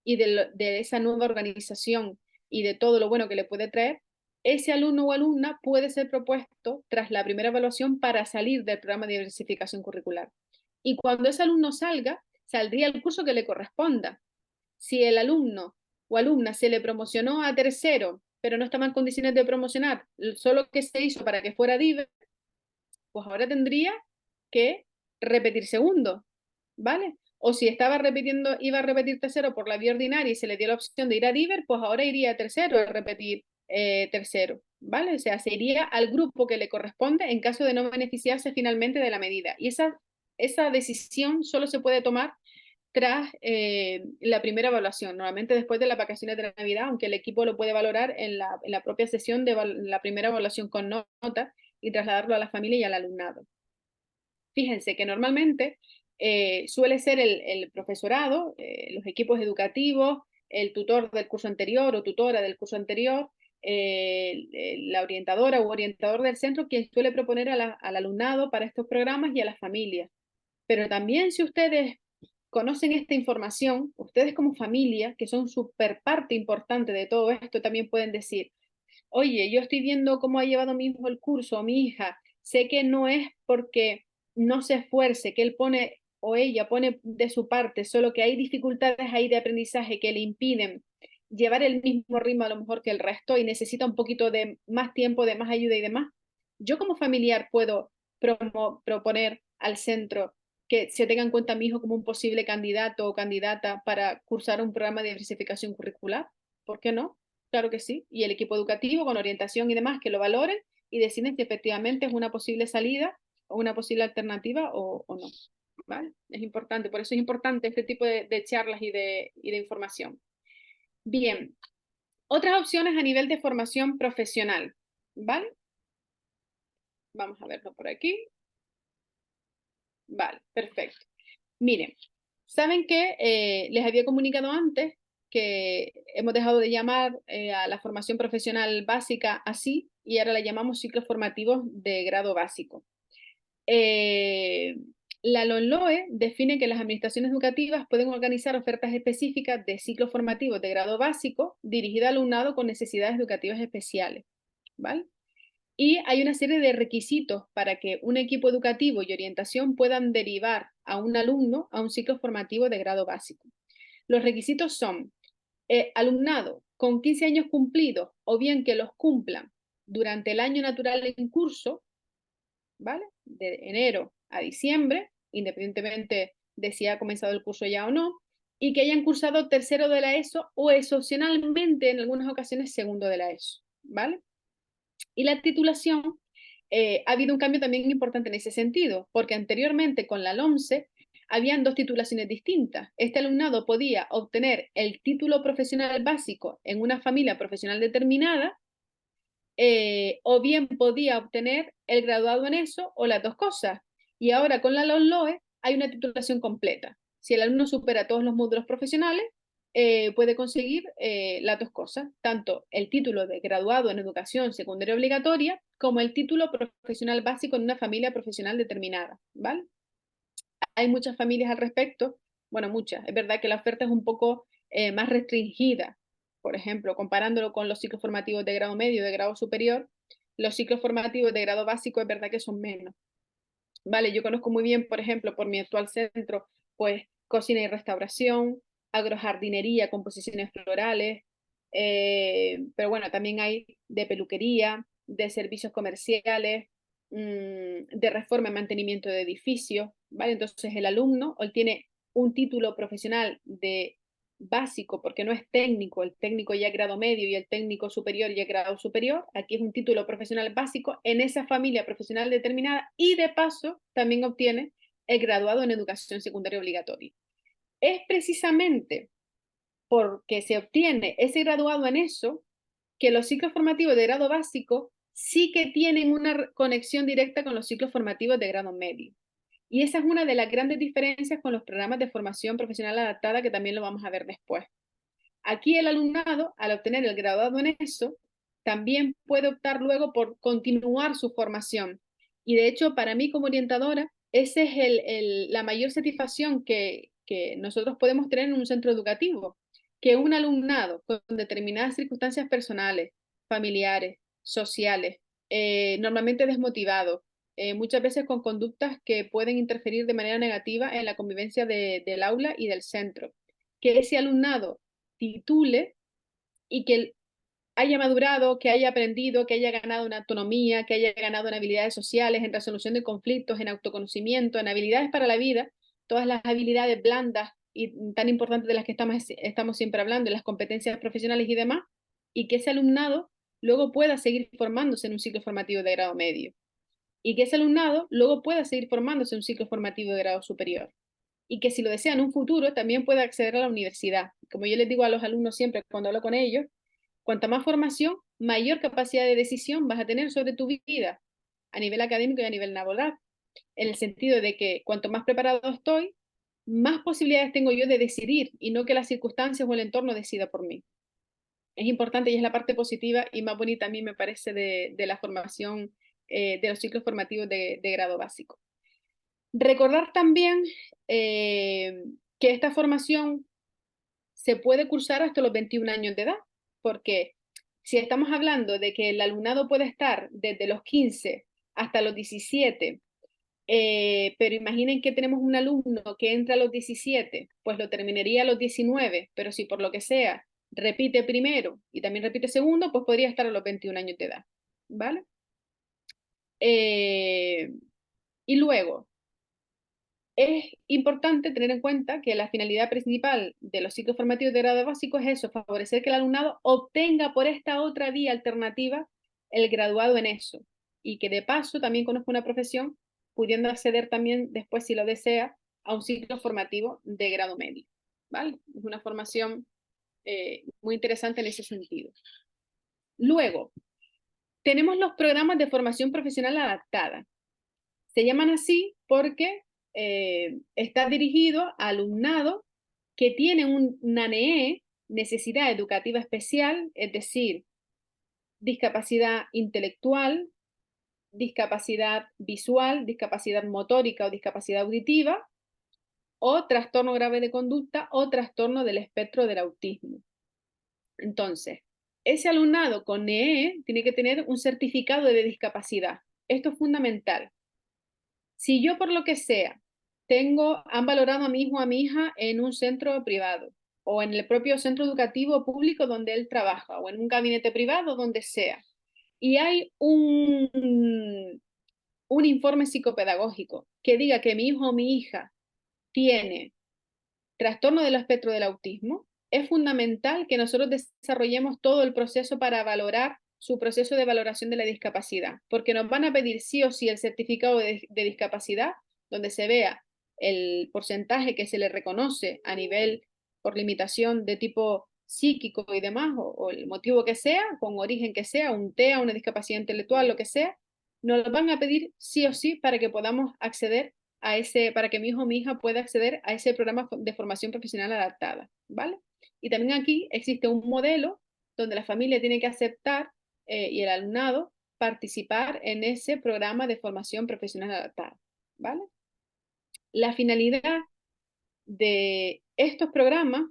y de esa nueva organización y de todo lo bueno que le puede traer, ese alumno o alumna puede ser propuesto tras la primera evaluación para salir del programa de diversificación curricular. Y cuando ese alumno salga, saldría el curso que le corresponda. Si el alumno o alumna se le promocionó a tercero, pero no estaba en condiciones de promocionar, solo que se hizo para que fuera DIVER, pues ahora tendría que repetir segundo, ¿vale? O si estaba repitiendo, iba a repetir tercero por la vía ordinaria y se le dio la opción de ir a DIVER, pues ahora iría a tercero a repetir tercero, ¿vale? O sea, se iría al grupo que le corresponde en caso de no beneficiarse finalmente de la medida. Y esa decisión solo se puede tomar tras la primera evaluación, normalmente después de las vacaciones de Navidad, aunque el equipo lo puede valorar en la propia sesión de la primera evaluación con nota y trasladarlo a la familia y al alumnado. Fíjense que normalmente suele ser el profesorado, los equipos educativos, el tutor del curso anterior o tutora del curso anterior, la orientadora u orientador del centro quien suele proponer al alumnado para estos programas y a las familias. Pero también si ustedes conocen esta información, ustedes como familia, que son súper parte importante de todo esto, también pueden decir, oye, yo estoy viendo cómo ha llevado mi hijo el curso o mi hija, sé que no es porque no se esfuerce, que él pone o ella pone de su parte, solo que hay dificultades ahí de aprendizaje que le impiden llevar el mismo ritmo a lo mejor que el resto y necesita un poquito de más tiempo, de más ayuda y demás. Yo como familiar puedo proponer al centro que se tenga en cuenta a mi hijo como un posible candidato o candidata para cursar un programa de diversificación curricular. ¿Por qué no? Claro que sí. Y el equipo educativo con orientación y demás que lo valoren y deciden si efectivamente es una posible salida o una posible alternativa o no. ¿Vale? Es importante, por eso es importante este tipo de charlas y de información. Bien, otras opciones a nivel de formación profesional. ¿Vale? Vamos a verlo por aquí. Vale, perfecto. Miren, saben que les había comunicado antes que hemos dejado de llamar a la formación profesional básica así y ahora la llamamos ciclos formativos de grado básico. Eh, la LONLOE define que las administraciones educativas pueden organizar ofertas específicas de ciclos formativos de grado básico dirigidas al alumnado con necesidades educativas especiales, ¿vale? Y hay una serie de requisitos para que un equipo educativo y orientación puedan derivar a un alumno a un ciclo formativo de grado básico. Los requisitos son alumnado con 15 años cumplidos o bien que los cumplan durante el año natural en curso, ¿vale? De enero a diciembre, independientemente de si ha comenzado el curso ya o no, y que hayan cursado tercero de la ESO o excepcionalmente en algunas ocasiones segundo de la ESO, ¿vale? Y la titulación, ha habido un cambio también importante en ese sentido, porque anteriormente con la LOMCE habían dos titulaciones distintas. Este alumnado podía obtener el título profesional básico en una familia profesional determinada, o bien podía obtener el graduado en eso o las dos cosas. Y ahora con la LOE hay una titulación completa. Si el alumno supera todos los módulos profesionales, puede conseguir las dos cosas, tanto el título de graduado en educación secundaria obligatoria como el título profesional básico en una familia profesional determinada, ¿vale? Hay muchas familias al respecto, bueno, muchas. Es verdad que la oferta es un poco más restringida. Por ejemplo, comparándolo con los ciclos formativos de grado medio y de grado superior, los ciclos formativos de grado básico es verdad que son menos. Vale, yo conozco muy bien, por ejemplo, por mi actual centro, pues cocina y restauración, agrojardinería, composiciones florales, pero bueno, también hay de peluquería, de servicios comerciales, de reforma y mantenimiento de edificios, ¿vale? Entonces el alumno obtiene un título profesional de básico, porque no es técnico, el técnico ya es grado medio y el técnico superior ya es grado superior, aquí es un título profesional básico en esa familia profesional determinada y de paso también obtiene el graduado en educación secundaria obligatoria. Es precisamente porque se obtiene ese graduado en eso que los ciclos formativos de grado básico sí que tienen una conexión directa con los ciclos formativos de grado medio. Y esa es una de las grandes diferencias con los programas de formación profesional adaptada, que también lo vamos a ver después. Aquí el alumnado, al obtener el graduado en eso, también puede optar luego por continuar su formación. Y de hecho, para mí como orientadora, esa es la mayor satisfacción que nosotros podemos tener en un centro educativo, que un alumnado con determinadas circunstancias personales, familiares, sociales, normalmente desmotivado, muchas veces con conductas que pueden interferir de manera negativa en la convivencia del aula y del centro, que ese alumnado titule y que haya madurado, que haya aprendido, que haya ganado una autonomía, que haya ganado en habilidades sociales, en resolución de conflictos, en autoconocimiento, en habilidades para la vida, todas las habilidades blandas y tan importantes de las que estamos siempre hablando, las competencias profesionales y demás, y que ese alumnado luego pueda seguir formándose en un ciclo formativo de grado medio, y que ese alumnado luego pueda seguir formándose en un ciclo formativo de grado superior y que si lo desea en un futuro también pueda acceder a la universidad. Como yo les digo a los alumnos siempre cuando hablo con ellos, cuanta más formación, mayor capacidad de decisión vas a tener sobre tu vida a nivel académico y a nivel laboral, en el sentido de que cuanto más preparado estoy, más posibilidades tengo yo de decidir y no que las circunstancias o el entorno decida por mí. Es importante y es la parte positiva y más bonita a mí me parece de la formación de los ciclos formativos de grado básico. Recordar también que esta formación se puede cursar hasta los 21 años de edad, porque si estamos hablando de que el alumnado puede estar desde los 15 hasta los 17, pero imaginen que tenemos un alumno que entra a los 17, pues lo terminaría a los 19, pero si por lo que sea repite primero y también repite segundo, pues podría estar a los 21 años de edad, ¿vale? Y luego, es importante tener en cuenta que la finalidad principal de los ciclos formativos de grado básico es eso, favorecer que el alumnado obtenga por esta otra vía alternativa el graduado en eso y que de paso también conozca una profesión, pudiendo acceder también después, si lo desea, a un ciclo formativo de grado medio, ¿vale? Es una formación muy interesante en ese sentido. Luego, tenemos los programas de formación profesional adaptada. Se llaman así porque está dirigido a alumnado que tiene una NEE, necesidad educativa especial, es decir, discapacidad intelectual, discapacidad visual, discapacidad motórica o discapacidad auditiva, o trastorno grave de conducta o trastorno del espectro del autismo. Entonces, ese alumnado con NEE tiene que tener un certificado de discapacidad. Esto es fundamental. Si yo por lo que sea han valorado a mi hijo o a mi hija en un centro privado o en el propio centro educativo público donde él trabaja o en un gabinete privado, donde sea, y hay un informe psicopedagógico que diga que mi hijo o mi hija tiene trastorno del espectro del autismo, es fundamental que nosotros desarrollemos todo el proceso para valorar su proceso de valoración de la discapacidad, porque nos van a pedir sí o sí el certificado de discapacidad, donde se vea el porcentaje que se le reconoce a nivel por limitación de tipo psíquico y demás, o el motivo que sea, con origen que sea, un TEA, una discapacidad intelectual, lo que sea, nos lo van a pedir sí o sí para que podamos acceder a ese, para que mi hijo o mi hija pueda acceder a ese programa de formación profesional adaptada, ¿vale? Y también aquí existe un modelo donde la familia tiene que aceptar y el alumnado participar en ese programa de formación profesional adaptada, ¿vale? La finalidad de estos programas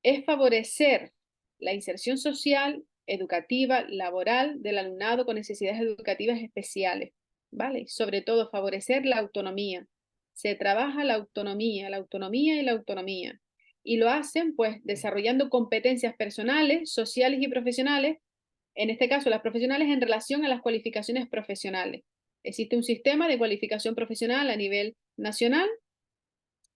es favorecer la inserción social, educativa, laboral del alumnado con necesidades educativas especiales, ¿vale? Sobre todo favorecer la autonomía. Se trabaja la autonomía y la autonomía. Y lo hacen pues desarrollando competencias personales, sociales y profesionales, en este caso las profesionales en relación a las cualificaciones profesionales. Existe un sistema de cualificación profesional a nivel nacional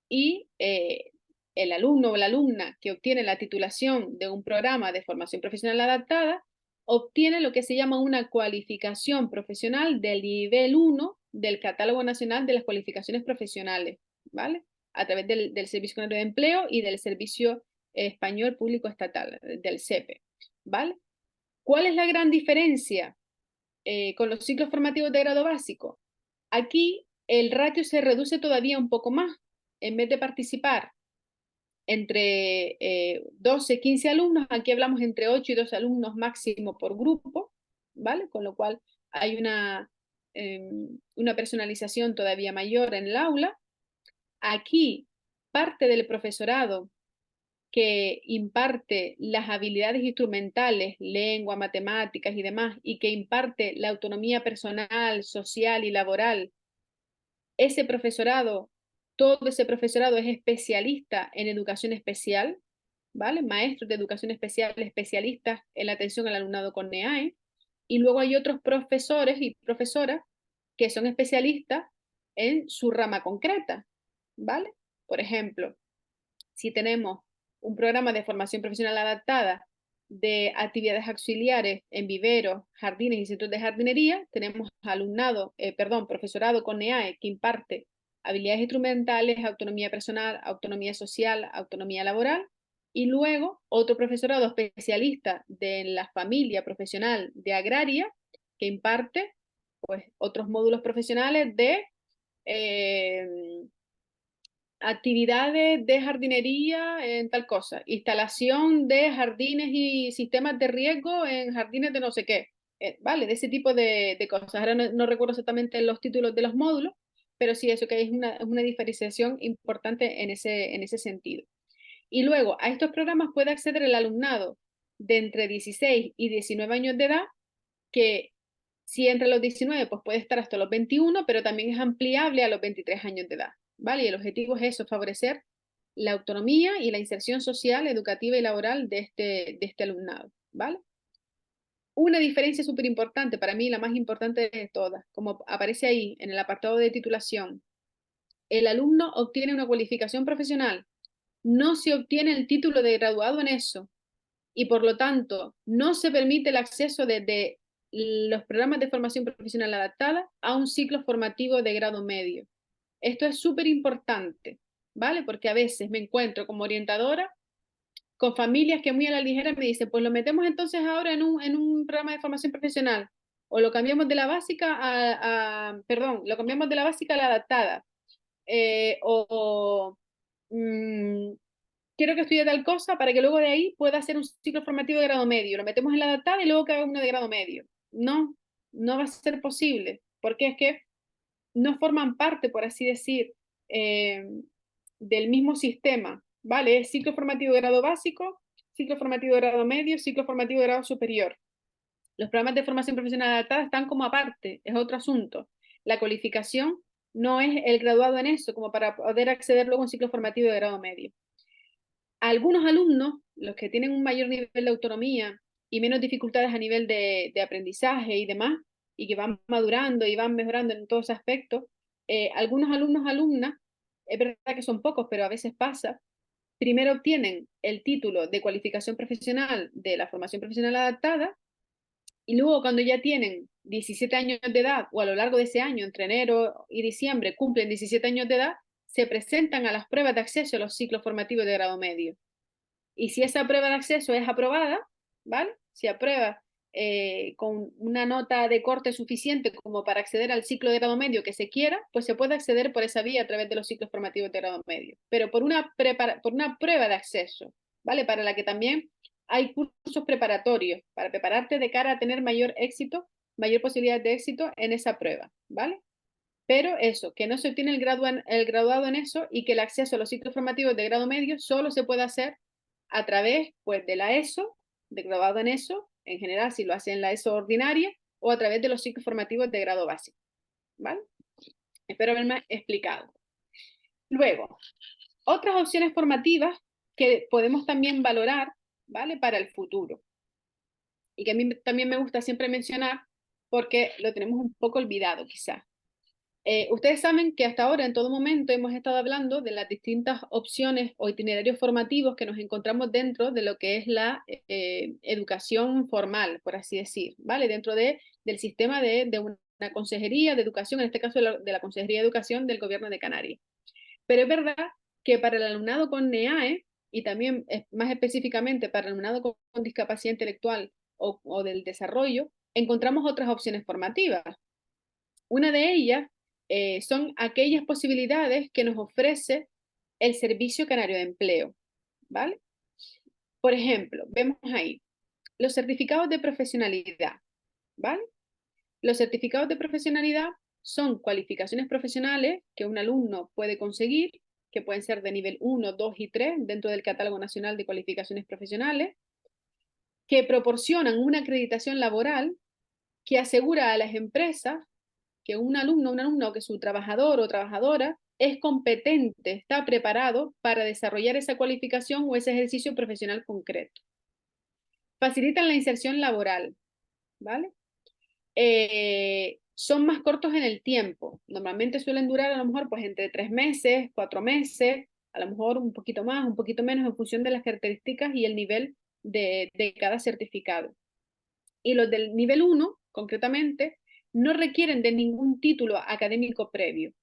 y el alumno o la alumna que obtiene la titulación de un programa de formación profesional adaptada obtiene lo que se llama una cualificación profesional del nivel 1 del Catálogo Nacional de las Cualificaciones Profesionales, ¿vale? A través del Servicio Canario de Empleo y del Servicio Español Público Estatal, del SEPE, ¿vale? ¿Cuál es la gran diferencia con los ciclos formativos de grado básico? Aquí el ratio se reduce todavía un poco más. En vez de participar entre 12, 15 alumnos, aquí hablamos entre 8 y 12 alumnos máximo por grupo, ¿vale? Con lo cual hay una personalización todavía mayor en el aula. Aquí parte del profesorado que imparte las habilidades instrumentales, lengua, matemáticas y demás, y que imparte la autonomía personal, social y laboral, ese profesorado, todo ese profesorado es especialista en educación especial, ¿vale? Maestros de educación especial, especialistas en la atención al alumnado con NEAE, y luego hay otros profesores y profesoras que son especialistas en su rama concreta, ¿vale? Por ejemplo, si tenemos un programa de formación profesional adaptada de actividades auxiliares en viveros, jardines y centros de jardinería, tenemos profesorado con NEAE que imparte habilidades instrumentales, autonomía personal, autonomía social, autonomía laboral, y luego otro profesorado especialista de la familia profesional de agraria que imparte pues otros módulos profesionales de eh, actividades de jardinería en tal cosa, instalación de jardines y sistemas de riego en jardines de no sé qué, vale, de ese tipo de cosas. Ahora no recuerdo exactamente los títulos de los módulos, pero sí eso que es una diferenciación importante en ese sentido. Y luego a estos programas puede acceder el alumnado de entre 16 y 19 años de edad, que si entre los 19 pues puede estar hasta los 21, pero también es ampliable a los 23 años de edad, ¿vale? Y el objetivo es eso, favorecer la autonomía y la inserción social, educativa y laboral de este alumnado, ¿vale? Una diferencia súper importante, para mí la más importante de todas, como aparece ahí en el apartado de titulación, el alumno obtiene una cualificación profesional, no se obtiene el título de graduado en eso, y por lo tanto no se permite el acceso desde los programas de formación profesional adaptada a un ciclo formativo de grado medio. Esto es súper importante, ¿vale? Porque a veces me encuentro como orientadora con familias que muy a la ligera me dicen, pues lo metemos entonces ahora en un programa de formación profesional o lo cambiamos de la básica perdón, lo cambiamos de la básica a la adaptada. O quiero que estudie tal cosa para que luego de ahí pueda hacer un ciclo formativo de grado medio. Lo metemos en la adaptada y luego que haga uno de grado medio. No, no va a ser posible, porque es que no forman parte, por así decir, del mismo sistema, ¿vale? Es ciclo formativo de grado básico, ciclo formativo de grado medio, ciclo formativo de grado superior. Los programas de formación profesional adaptada están como aparte, es otro asunto. La cualificación no es el graduado en eso, como para poder acceder luego a un ciclo formativo de grado medio. Algunos alumnos, los que tienen un mayor nivel de autonomía y menos dificultades a nivel de aprendizaje y demás, y que van madurando y van mejorando en todos aspectos, algunos alumnos, alumnas, es verdad que son pocos, pero a veces pasa, primero obtienen el título de cualificación profesional de la formación profesional adaptada y luego cuando ya tienen 17 años de edad o a lo largo de ese año, entre enero y diciembre, cumplen 17 años de edad, se presentan a las pruebas de acceso a los ciclos formativos de grado medio. Y si esa prueba de acceso es aprobada, ¿vale? Si aprueba con una nota de corte suficiente como para acceder al ciclo de grado medio que se quiera, pues se puede acceder por esa vía a través de los ciclos formativos de grado medio. Pero por una prueba de acceso, ¿vale? Para la que también hay cursos preparatorios, para prepararte de cara a tener mayor éxito, mayor posibilidad de éxito en esa prueba, ¿vale? Pero eso, que no se obtiene el graduado en eso y que el acceso a los ciclos formativos de grado medio solo se puede hacer a través pues, de la ESO, de graduado en eso, en general si lo hace en la ESO ordinaria, o a través de los ciclos formativos de grado básico. ¿Vale? Espero haberme explicado. Luego, otras opciones formativas que podemos también valorar, ¿vale? Para el futuro. Y que a mí también me gusta siempre mencionar porque lo tenemos un poco olvidado quizás. Ustedes saben que hasta ahora en todo momento hemos estado hablando de las distintas opciones o itinerarios formativos que nos encontramos dentro de lo que es la educación formal, por así decir, ¿vale? Dentro del sistema de una consejería de educación, en este caso de la Consejería de Educación del Gobierno de Canarias. Pero es verdad que para el alumnado con NEAE y también más específicamente para el alumnado con discapacidad intelectual o del desarrollo, encontramos otras opciones formativas. Una de ellas son aquellas posibilidades que nos ofrece el Servicio Canario de Empleo, ¿vale? Por ejemplo, vemos ahí los certificados de profesionalidad, ¿vale? Los certificados de profesionalidad son cualificaciones profesionales que un alumno puede conseguir, que pueden ser de nivel 1, 2 y 3 dentro del Catálogo Nacional de Cualificaciones Profesionales, que proporcionan una acreditación laboral que asegura a las empresas que un alumno o que su trabajador o trabajadora es competente, está preparado para desarrollar esa cualificación o ese ejercicio profesional concreto. Facilitan la inserción laboral, ¿vale? Son más cortos en el tiempo. Normalmente suelen durar a lo mejor pues entre 3 meses, 4 meses, a lo mejor un poquito más, un poquito menos en función de las características y el nivel de cada certificado. Y los del nivel 1, concretamente, no requieren de ningún título académico previo,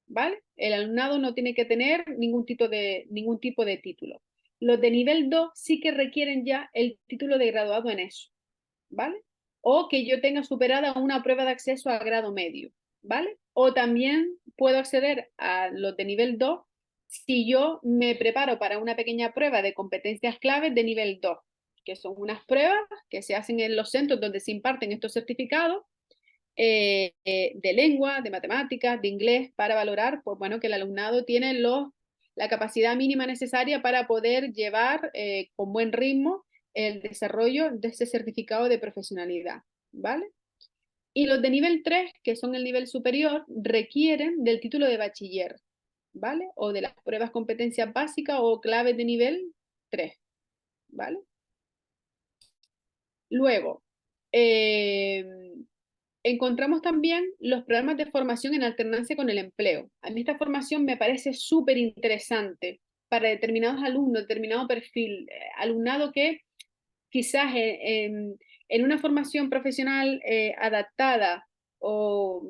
¿vale? El alumnado no tiene que tener ningún tipo de título. Los de nivel 2 sí que requieren ya el título de graduado en eso, ¿vale? O que yo tenga superada una prueba de acceso a grado medio, ¿vale? O también puedo acceder a los de nivel 2 si yo me preparo para una pequeña prueba de competencias claves de nivel 2, que son unas pruebas que se hacen en los centros donde se imparten estos certificados de lengua, de matemáticas, de inglés, para valorar pues, bueno, que el alumnado tiene la capacidad mínima necesaria para poder llevar con buen ritmo el desarrollo de ese certificado de profesionalidad, ¿vale? Y los de nivel 3, que son el nivel superior, requieren del título de bachiller, ¿vale? O de las pruebas competencias básicas o claves de nivel 3, ¿vale? Luego, encontramos también los programas de formación en alternancia con el empleo. A mí esta formación me parece súper interesante para determinados alumnos, determinado perfil, alumnado que quizás en una formación profesional adaptada o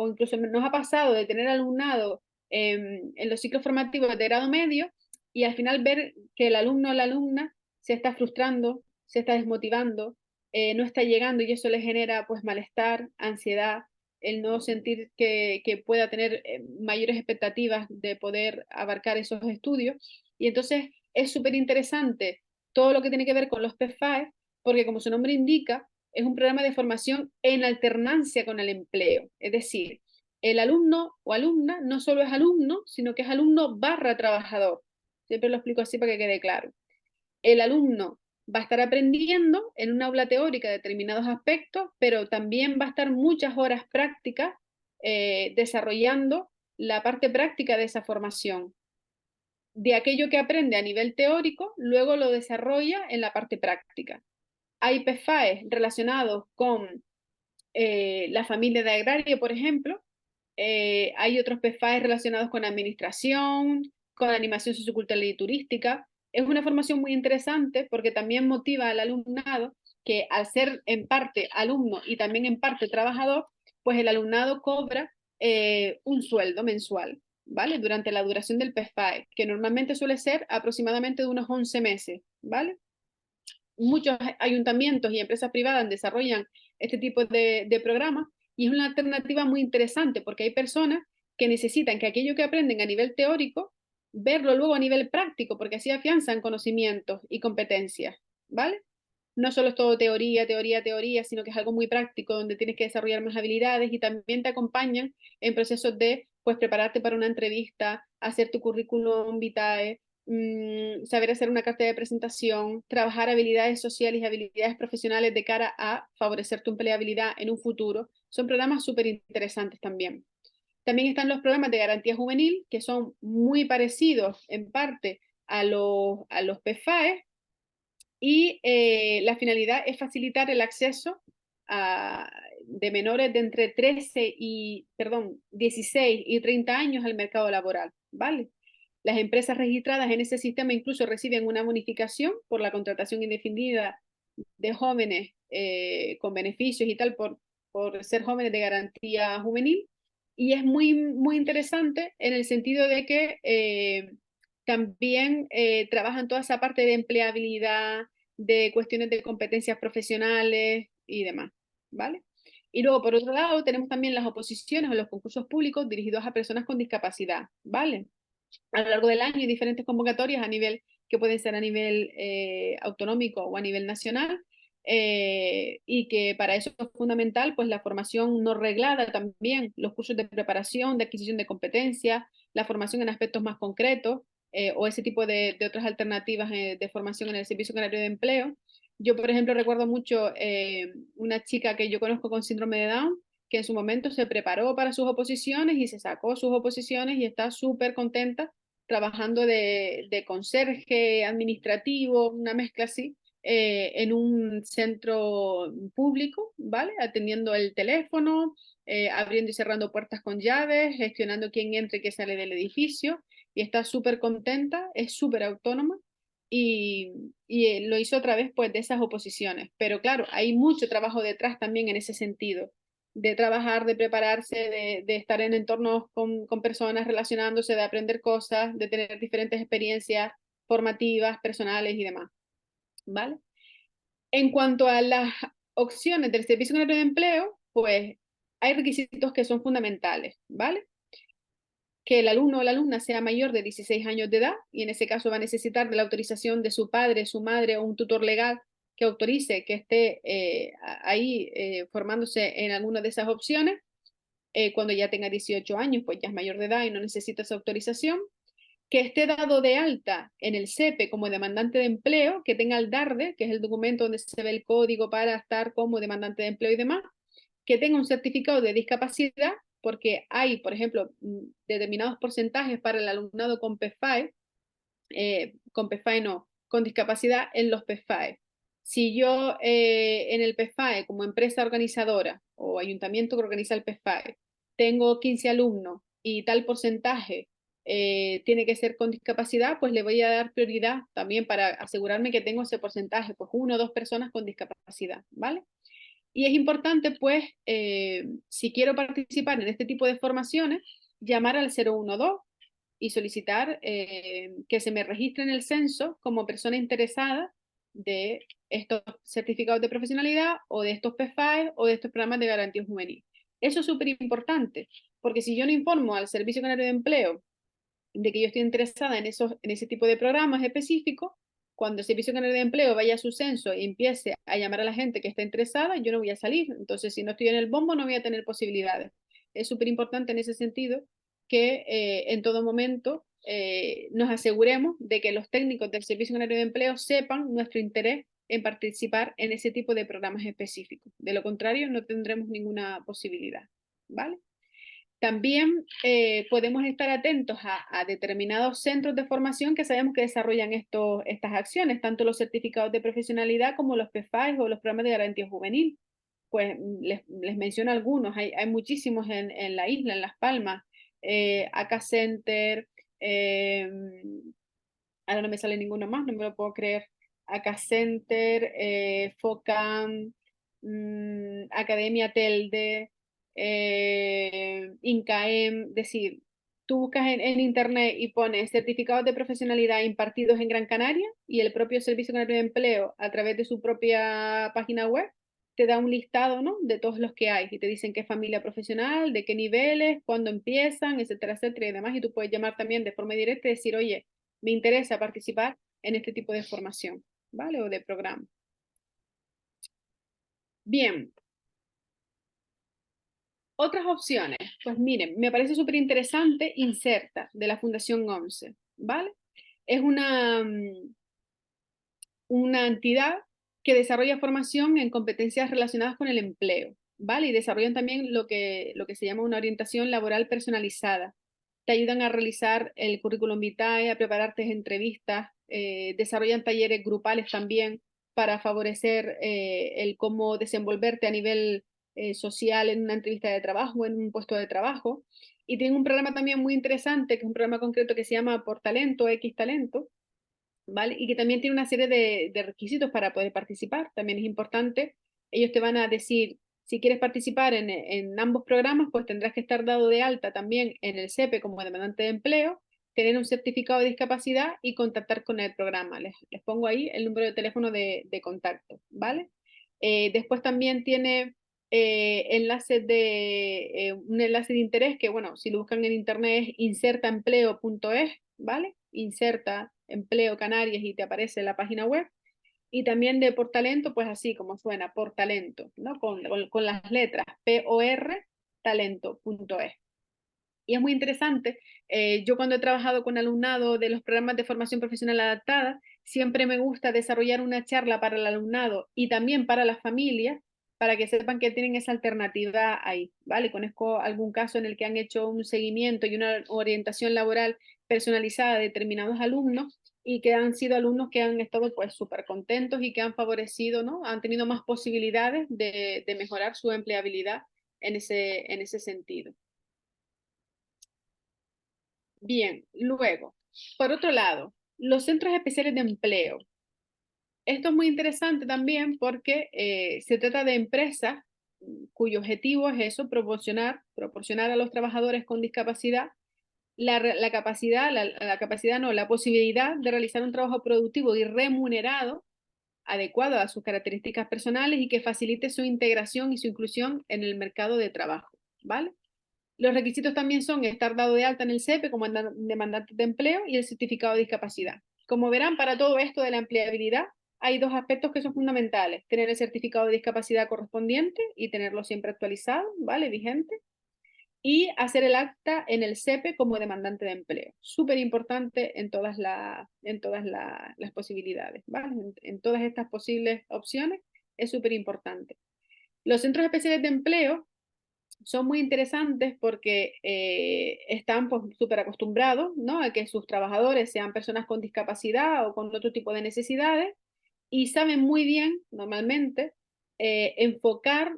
incluso nos ha pasado de tener alumnado en los ciclos formativos de grado medio y al final ver que el alumno o la alumna se está frustrando, se está desmotivando, no está llegando y eso le genera pues malestar, ansiedad, el no sentir que pueda tener mayores expectativas de poder abarcar esos estudios. Y entonces es súper interesante todo lo que tiene que ver con los PFAE, porque como su nombre indica, es un programa de formación en alternancia con el empleo. Es decir, el alumno o alumna no solo es alumno, sino que es alumno barra trabajador. Siempre lo explico así para que quede claro. El alumno va a estar aprendiendo en una aula teórica determinados aspectos, pero también va a estar muchas horas prácticas desarrollando la parte práctica de esa formación. De aquello que aprende a nivel teórico, luego lo desarrolla en la parte práctica. Hay PFAE relacionados con la familia de agrario, por ejemplo. Hay otros PFAE relacionados con administración, con animación sociocultural y turística. Es una formación muy interesante porque también motiva al alumnado que al ser en parte alumno y también en parte trabajador, pues el alumnado cobra un sueldo mensual. ¿vale? Durante la duración del PFAE, que normalmente suele ser aproximadamente de unos 11 meses, ¿vale? Muchos ayuntamientos y empresas privadas desarrollan este tipo de programas y es una alternativa muy interesante porque hay personas que necesitan que aquello que aprenden a nivel teórico, verlo luego a nivel práctico, porque así afianzan conocimientos y competencias, ¿vale? No solo es todo teoría, teoría, teoría, sino que es algo muy práctico donde tienes que desarrollar más habilidades y también te acompañan en procesos de, pues, prepararte para una entrevista, hacer tu currículum vitae, saber hacer una carta de presentación, trabajar habilidades sociales y habilidades profesionales de cara a favorecer tu empleabilidad en un futuro. Son programas súper interesantes también. También están los programas de garantía juvenil, que son muy parecidos en parte a los PFAE, y la finalidad es facilitar el acceso de menores de entre 16 y 30 años al mercado laboral, ¿vale? Las empresas registradas en ese sistema incluso reciben una bonificación por la contratación indefinida de jóvenes con beneficios y tal por ser jóvenes de garantía juvenil. Y es muy, muy interesante en el sentido de que también trabajan toda esa parte de empleabilidad, de cuestiones de competencias profesionales y demás, ¿vale? Y luego, por otro lado, tenemos también las oposiciones o los concursos públicos dirigidos a personas con discapacidad, ¿vale? A lo largo del año hay diferentes convocatorias a nivel, que pueden ser a nivel autonómico o a nivel nacional, y que para eso es fundamental pues la formación no reglada también, los cursos de preparación, de adquisición de competencias, la formación en aspectos más concretos, o ese tipo de otras alternativas de formación en el Servicio Canario de Empleo. Yo, por ejemplo, recuerdo mucho una chica que yo conozco con síndrome de Down, que en su momento se preparó para sus oposiciones y se sacó sus oposiciones y está súper contenta trabajando de conserje administrativo, una mezcla así, en un centro público, ¿vale? Atendiendo el teléfono, abriendo y cerrando puertas con llaves, gestionando quién entra y quién sale del edificio, y está súper contenta, es súper autónoma. Y lo hizo a través pues, de esas oposiciones. Pero claro, hay mucho trabajo detrás también en ese sentido de trabajar, de prepararse, de estar en entornos con personas, relacionándose, de aprender cosas, de tener diferentes experiencias formativas, personales y demás, ¿vale? En cuanto a las opciones del Servicio Canario de Empleo, pues hay requisitos que son fundamentales, ¿vale? Que el alumno o la alumna sea mayor de 16 años de edad y en ese caso va a necesitar de la autorización de su padre, su madre o un tutor legal que autorice que esté ahí formándose en alguna de esas opciones. Cuando ya tenga 18 años, pues ya es mayor de edad y no necesita esa autorización. Que esté dado de alta en el SEPE como demandante de empleo, que tenga el DARDE, que es el documento donde se ve el código para estar como demandante de empleo y demás, que tenga un certificado de discapacidad, porque hay, por ejemplo, determinados porcentajes para el alumnado con PFAE no, con discapacidad en los PFAE. Si yo en el PFAE, como empresa organizadora o ayuntamiento que organiza el PFAE, tengo 15 alumnos y tal porcentaje tiene que ser con discapacidad, pues le voy a dar prioridad también para asegurarme que tengo ese porcentaje, pues 1 o 2 personas con discapacidad, ¿vale? Y es importante, pues, si quiero participar en este tipo de formaciones, llamar al 012 y solicitar que se me registre en el censo como persona interesada de estos certificados de profesionalidad o de estos PFAE o de estos programas de garantía juvenil. Eso es súper importante, porque si yo no informo al Servicio Canario de Empleo de que yo estoy interesada en ese tipo de programas específicos, cuando el Servicio Canario de Empleo vaya a su censo y empiece a llamar a la gente que está interesada, yo no voy a salir. Entonces, si no estoy en el bombo, no voy a tener posibilidades. Es súper importante en ese sentido que en todo momento nos aseguremos de que los técnicos del Servicio Canario de Empleo sepan nuestro interés en participar en ese tipo de programas específicos. De lo contrario, no tendremos ninguna posibilidad. ¿Vale? También podemos estar atentos a determinados centros de formación que sabemos que desarrollan estas acciones, tanto los certificados de profesionalidad como los PFAs o los programas de garantía juvenil. Pues les menciono algunos, hay muchísimos en la isla, en Las Palmas, ACA Center, ahora no me sale ninguno más, no me lo puedo creer, ACA Center, FOCAM, Academia Telde, INCAEM, decir, tú buscas en internet y pones certificados de profesionalidad impartidos en Gran Canaria y el propio Servicio Canario de Empleo a través de su propia página web te da un listado, ¿no?, de todos los que hay y te dicen qué familia profesional, de qué niveles, cuándo empiezan, etcétera, etcétera y demás. Y tú puedes llamar también de forma directa y decir, oye, me interesa participar en este tipo de formación, ¿vale? O de programa. Bien, otras opciones. Pues miren, me parece súper interesante Inserta, de la Fundación ONCE, ¿vale? Es una entidad que desarrolla formación en competencias relacionadas con el empleo, ¿vale? Y desarrollan también lo que se llama una orientación laboral personalizada. Te ayudan a realizar el currículum vitae, a prepararte entrevistas, desarrollan talleres grupales también para favorecer el cómo desenvolverte a nivel social en una entrevista de trabajo, en un puesto de trabajo. Y tienen un programa también muy interesante, que es un programa concreto que se llama Por Talento, X Talento, ¿vale? Y que también tiene una serie de requisitos para poder participar. También es importante. Ellos te van a decir, si quieres participar en ambos programas, pues tendrás que estar dado de alta también en el SEPE como demandante de empleo, tener un certificado de discapacidad y contactar con el programa. Les pongo ahí el número de teléfono de contacto, ¿vale? Después también tiene un enlace de interés que, bueno, si lo buscan en internet es insertaempleo.es, ¿vale? Inserta Empleo Canarias y te aparece la página web. Y también de Por Talento, pues así como suena, Por Talento, ¿no? Con las letras POR talento.es. Y es muy interesante. Yo cuando he trabajado con alumnado de los programas de formación profesional adaptada, siempre me gusta desarrollar una charla para el alumnado y también para las familias, para que sepan que tienen esa alternativa ahí, ¿vale? Conozco algún caso en el que han hecho un seguimiento y una orientación laboral personalizada a determinados alumnos y que han sido alumnos que han estado pues súper contentos y que han favorecido, ¿no? Han tenido más posibilidades de mejorar su empleabilidad en ese sentido. Bien, luego, por otro lado, los centros especiales de empleo. Esto es muy interesante también porque se trata de empresas cuyo objetivo es eso, proporcionar a los trabajadores con discapacidad la capacidad, la capacidad no, la posibilidad de realizar un trabajo productivo y remunerado adecuado a sus características personales y que facilite su integración y su inclusión en el mercado de trabajo, ¿vale? Los requisitos también son estar dado de alta en el SEPE como demandante de empleo y el certificado de discapacidad. Como verán, para todo esto de la empleabilidad hay dos aspectos que son fundamentales: tener el certificado de discapacidad correspondiente y tenerlo siempre actualizado, ¿vale? Vigente. Y hacer el acta en el SEPE como demandante de empleo. Súper importante en todas las posibilidades, ¿vale? En todas estas posibles opciones es súper importante. Los centros especiales de empleo son muy interesantes porque están pues, súper acostumbrados, ¿no?, a que sus trabajadores sean personas con discapacidad o con otro tipo de necesidades y saben muy bien, normalmente, enfocar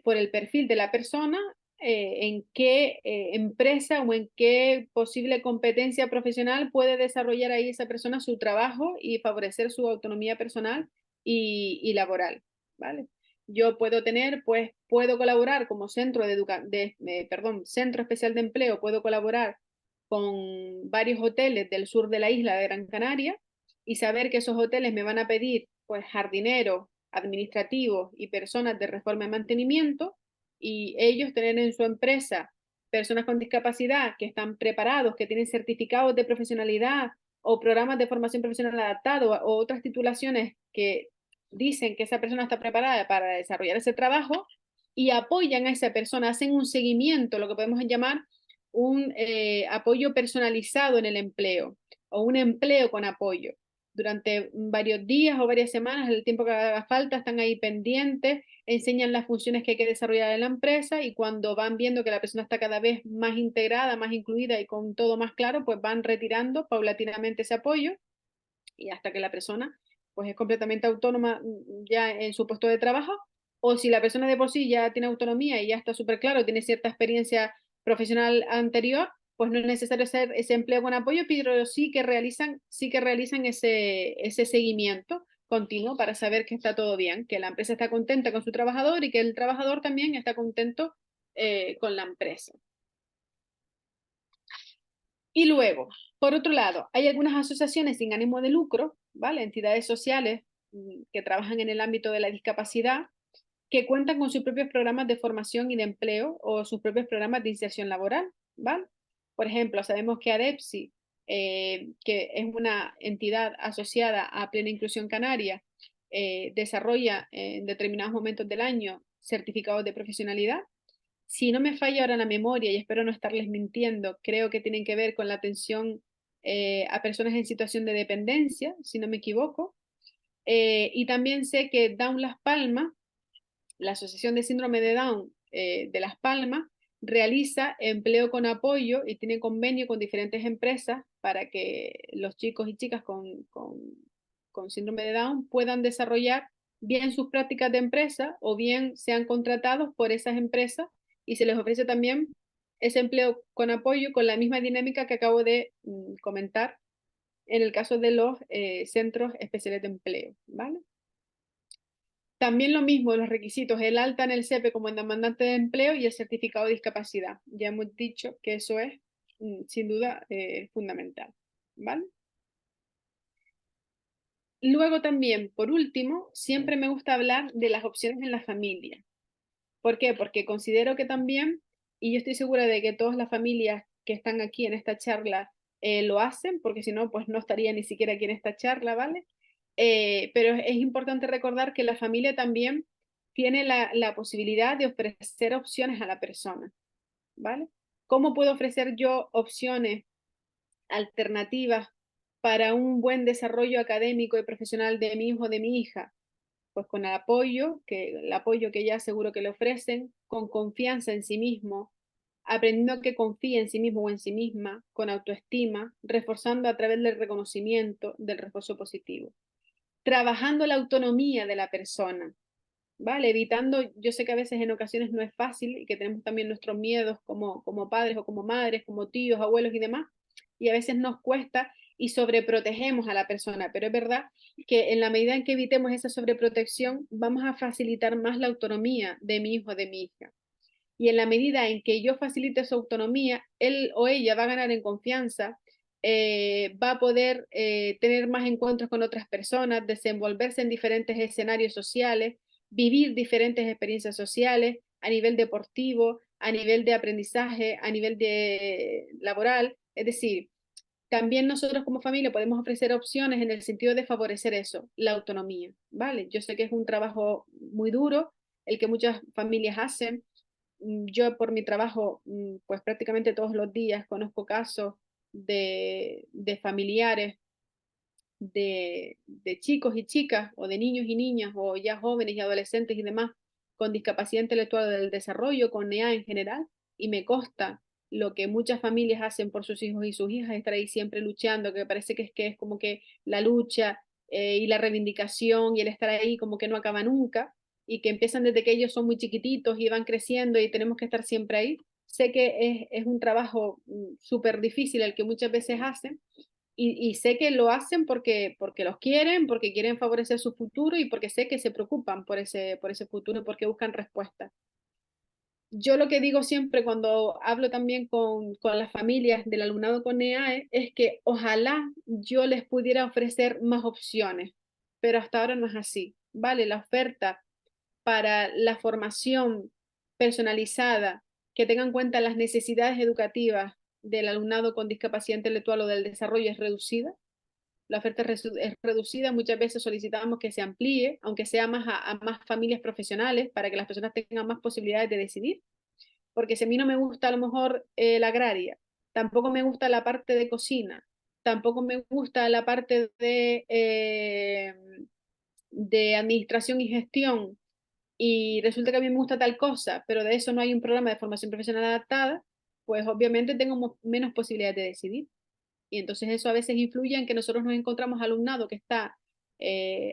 por el perfil de la persona en qué empresa o en qué posible competencia profesional puede desarrollar ahí esa persona su trabajo y favorecer su autonomía personal y laboral, ¿vale? Yo puedo tener, pues, puedo colaborar como centro especial de empleo, puedo colaborar con varios hoteles del sur de la isla de Gran Canaria y saber que esos hoteles me van a pedir, pues, jardineros, administrativos y personas de reforma y mantenimiento, y ellos tener en su empresa personas con discapacidad que están preparados, que tienen certificados de profesionalidad o programas de formación profesional adaptado o otras titulaciones que dicen que esa persona está preparada para desarrollar ese trabajo y apoyan a esa persona, hacen un seguimiento, lo que podemos llamar un apoyo personalizado en el empleo o un empleo con apoyo. Durante varios días o varias semanas, el tiempo que haga falta, están ahí pendientes, enseñan las funciones que hay que desarrollar en la empresa y cuando van viendo que la persona está cada vez más integrada, más incluida y con todo más claro, pues van retirando paulatinamente ese apoyo y hasta que la persona pues es completamente autónoma ya en su puesto de trabajo, o si la persona de por sí ya tiene autonomía y ya está súper claro, tiene cierta experiencia profesional anterior, pues no es necesario hacer ese empleo con apoyo, pero sí que realizan ese seguimiento continuo para saber que está todo bien, que la empresa está contenta con su trabajador y que el trabajador también está contento con la empresa. Y luego, por otro lado, hay algunas asociaciones sin ánimo de lucro, ¿vale? Entidades sociales que trabajan en el ámbito de la discapacidad, que cuentan con sus propios programas de formación y de empleo o sus propios programas de inserción laboral, ¿vale? Por ejemplo, sabemos que ADEPSI, que es una entidad asociada a Plena Inclusión Canaria, desarrolla en determinados momentos del año certificados de profesionalidad. Si no me falla ahora la memoria, y espero no estarles mintiendo, creo que tienen que ver con la atención a personas en situación de dependencia, si no me equivoco. Y también sé que Down Las Palmas, la Asociación de Síndrome de Down de Las Palmas, realiza empleo con apoyo y tiene convenio con diferentes empresas para que los chicos y chicas con síndrome de Down puedan desarrollar bien sus prácticas de empresa o bien sean contratados por esas empresas y se les ofrece también ese empleo con apoyo con la misma dinámica que acabo de comentar en el caso de los centros especiales de empleo, ¿vale? También lo mismo, los requisitos, el alta en el CEPE como en demandante de empleo y el certificado de discapacidad. Ya hemos dicho que eso es sin duda fundamental, ¿vale? Luego también, por último, siempre me gusta hablar de las opciones en la familia. ¿Por qué? Porque considero que también, y yo estoy segura de que todas las familias que están aquí en esta charla lo hacen, porque si no, pues no estaría ni siquiera aquí en esta charla, ¿vale? Pero es importante recordar que la familia también tiene la posibilidad de ofrecer opciones a la persona, ¿vale? ¿Cómo puedo ofrecer yo opciones alternativas para un buen desarrollo académico y profesional de mi hijo o de mi hija? Pues con el apoyo que ya seguro que le ofrecen, con confianza en sí mismo, aprendiendo a que confíe en sí mismo o en sí misma, con autoestima, reforzando a través del reconocimiento, del refuerzo positivo. Trabajando la autonomía de la persona, ¿vale? Evitando, yo sé que a veces en ocasiones no es fácil y que tenemos también nuestros miedos como padres o como madres, como tíos, abuelos y demás, y a veces nos cuesta y sobreprotegemos a la persona, pero es verdad que en la medida en que evitemos esa sobreprotección, vamos a facilitar más la autonomía de mi hijo o de mi hija. Y en la medida en que yo facilite su autonomía, él o ella va a ganar en confianza, va a poder tener más encuentros con otras personas, desenvolverse en diferentes escenarios sociales, vivir diferentes experiencias sociales a nivel deportivo, a nivel de aprendizaje, a nivel de laboral. Es decir, también nosotros como familia podemos ofrecer opciones en el sentido de favorecer eso, la autonomía, ¿vale? Yo sé que es un trabajo muy duro, el que muchas familias hacen. Yo por mi trabajo, pues prácticamente todos los días conozco casos de familiares, de chicos y chicas, o de niños y niñas, o ya jóvenes y adolescentes y demás, con discapacidad intelectual del desarrollo, con EA en general, y me consta lo que muchas familias hacen por sus hijos y sus hijas, estar ahí siempre luchando, que parece que es como que la lucha y la reivindicación y el estar ahí como que no acaba nunca, y que empiezan desde que ellos son muy chiquititos y van creciendo y tenemos que estar siempre ahí. Sé que es un trabajo súper difícil el que muchas veces hacen, y sé que lo hacen porque los quieren, porque quieren favorecer su futuro y porque sé que se preocupan por ese futuro, porque buscan respuestas. Yo lo que digo siempre cuando hablo también con las familias del alumnado con EAE es que ojalá yo les pudiera ofrecer más opciones, pero hasta ahora no es así, ¿vale? La oferta para la formación personalizada que tenga en cuenta las necesidades educativas del alumnado con discapacidad intelectual o del desarrollo es reducida. La oferta es reducida, muchas veces solicitamos que se amplíe, aunque sea más a más familias profesionales, para que las personas tengan más posibilidades de decidir, porque si a mí no me gusta a lo mejor la agraria, tampoco me gusta la parte de cocina, tampoco me gusta la parte de administración y gestión, y resulta que a mí me gusta tal cosa, pero de eso no hay un programa de formación profesional adaptada, pues obviamente tengo menos posibilidades de decidir. Y entonces eso a veces influye en que nosotros nos encontramos alumnado que está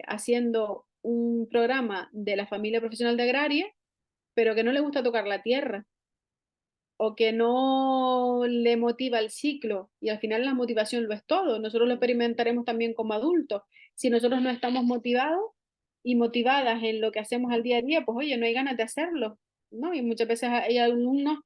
haciendo un programa de la familia profesional de agraria, pero que no le gusta tocar la tierra o que no le motiva el ciclo. Y al final la motivación lo es todo. Nosotros lo experimentaremos también como adultos. Si nosotros no estamos motivados y motivadas en lo que hacemos al día a día, pues oye, no hay ganas de hacerlo, ¿no? Y muchas veces hay alumnos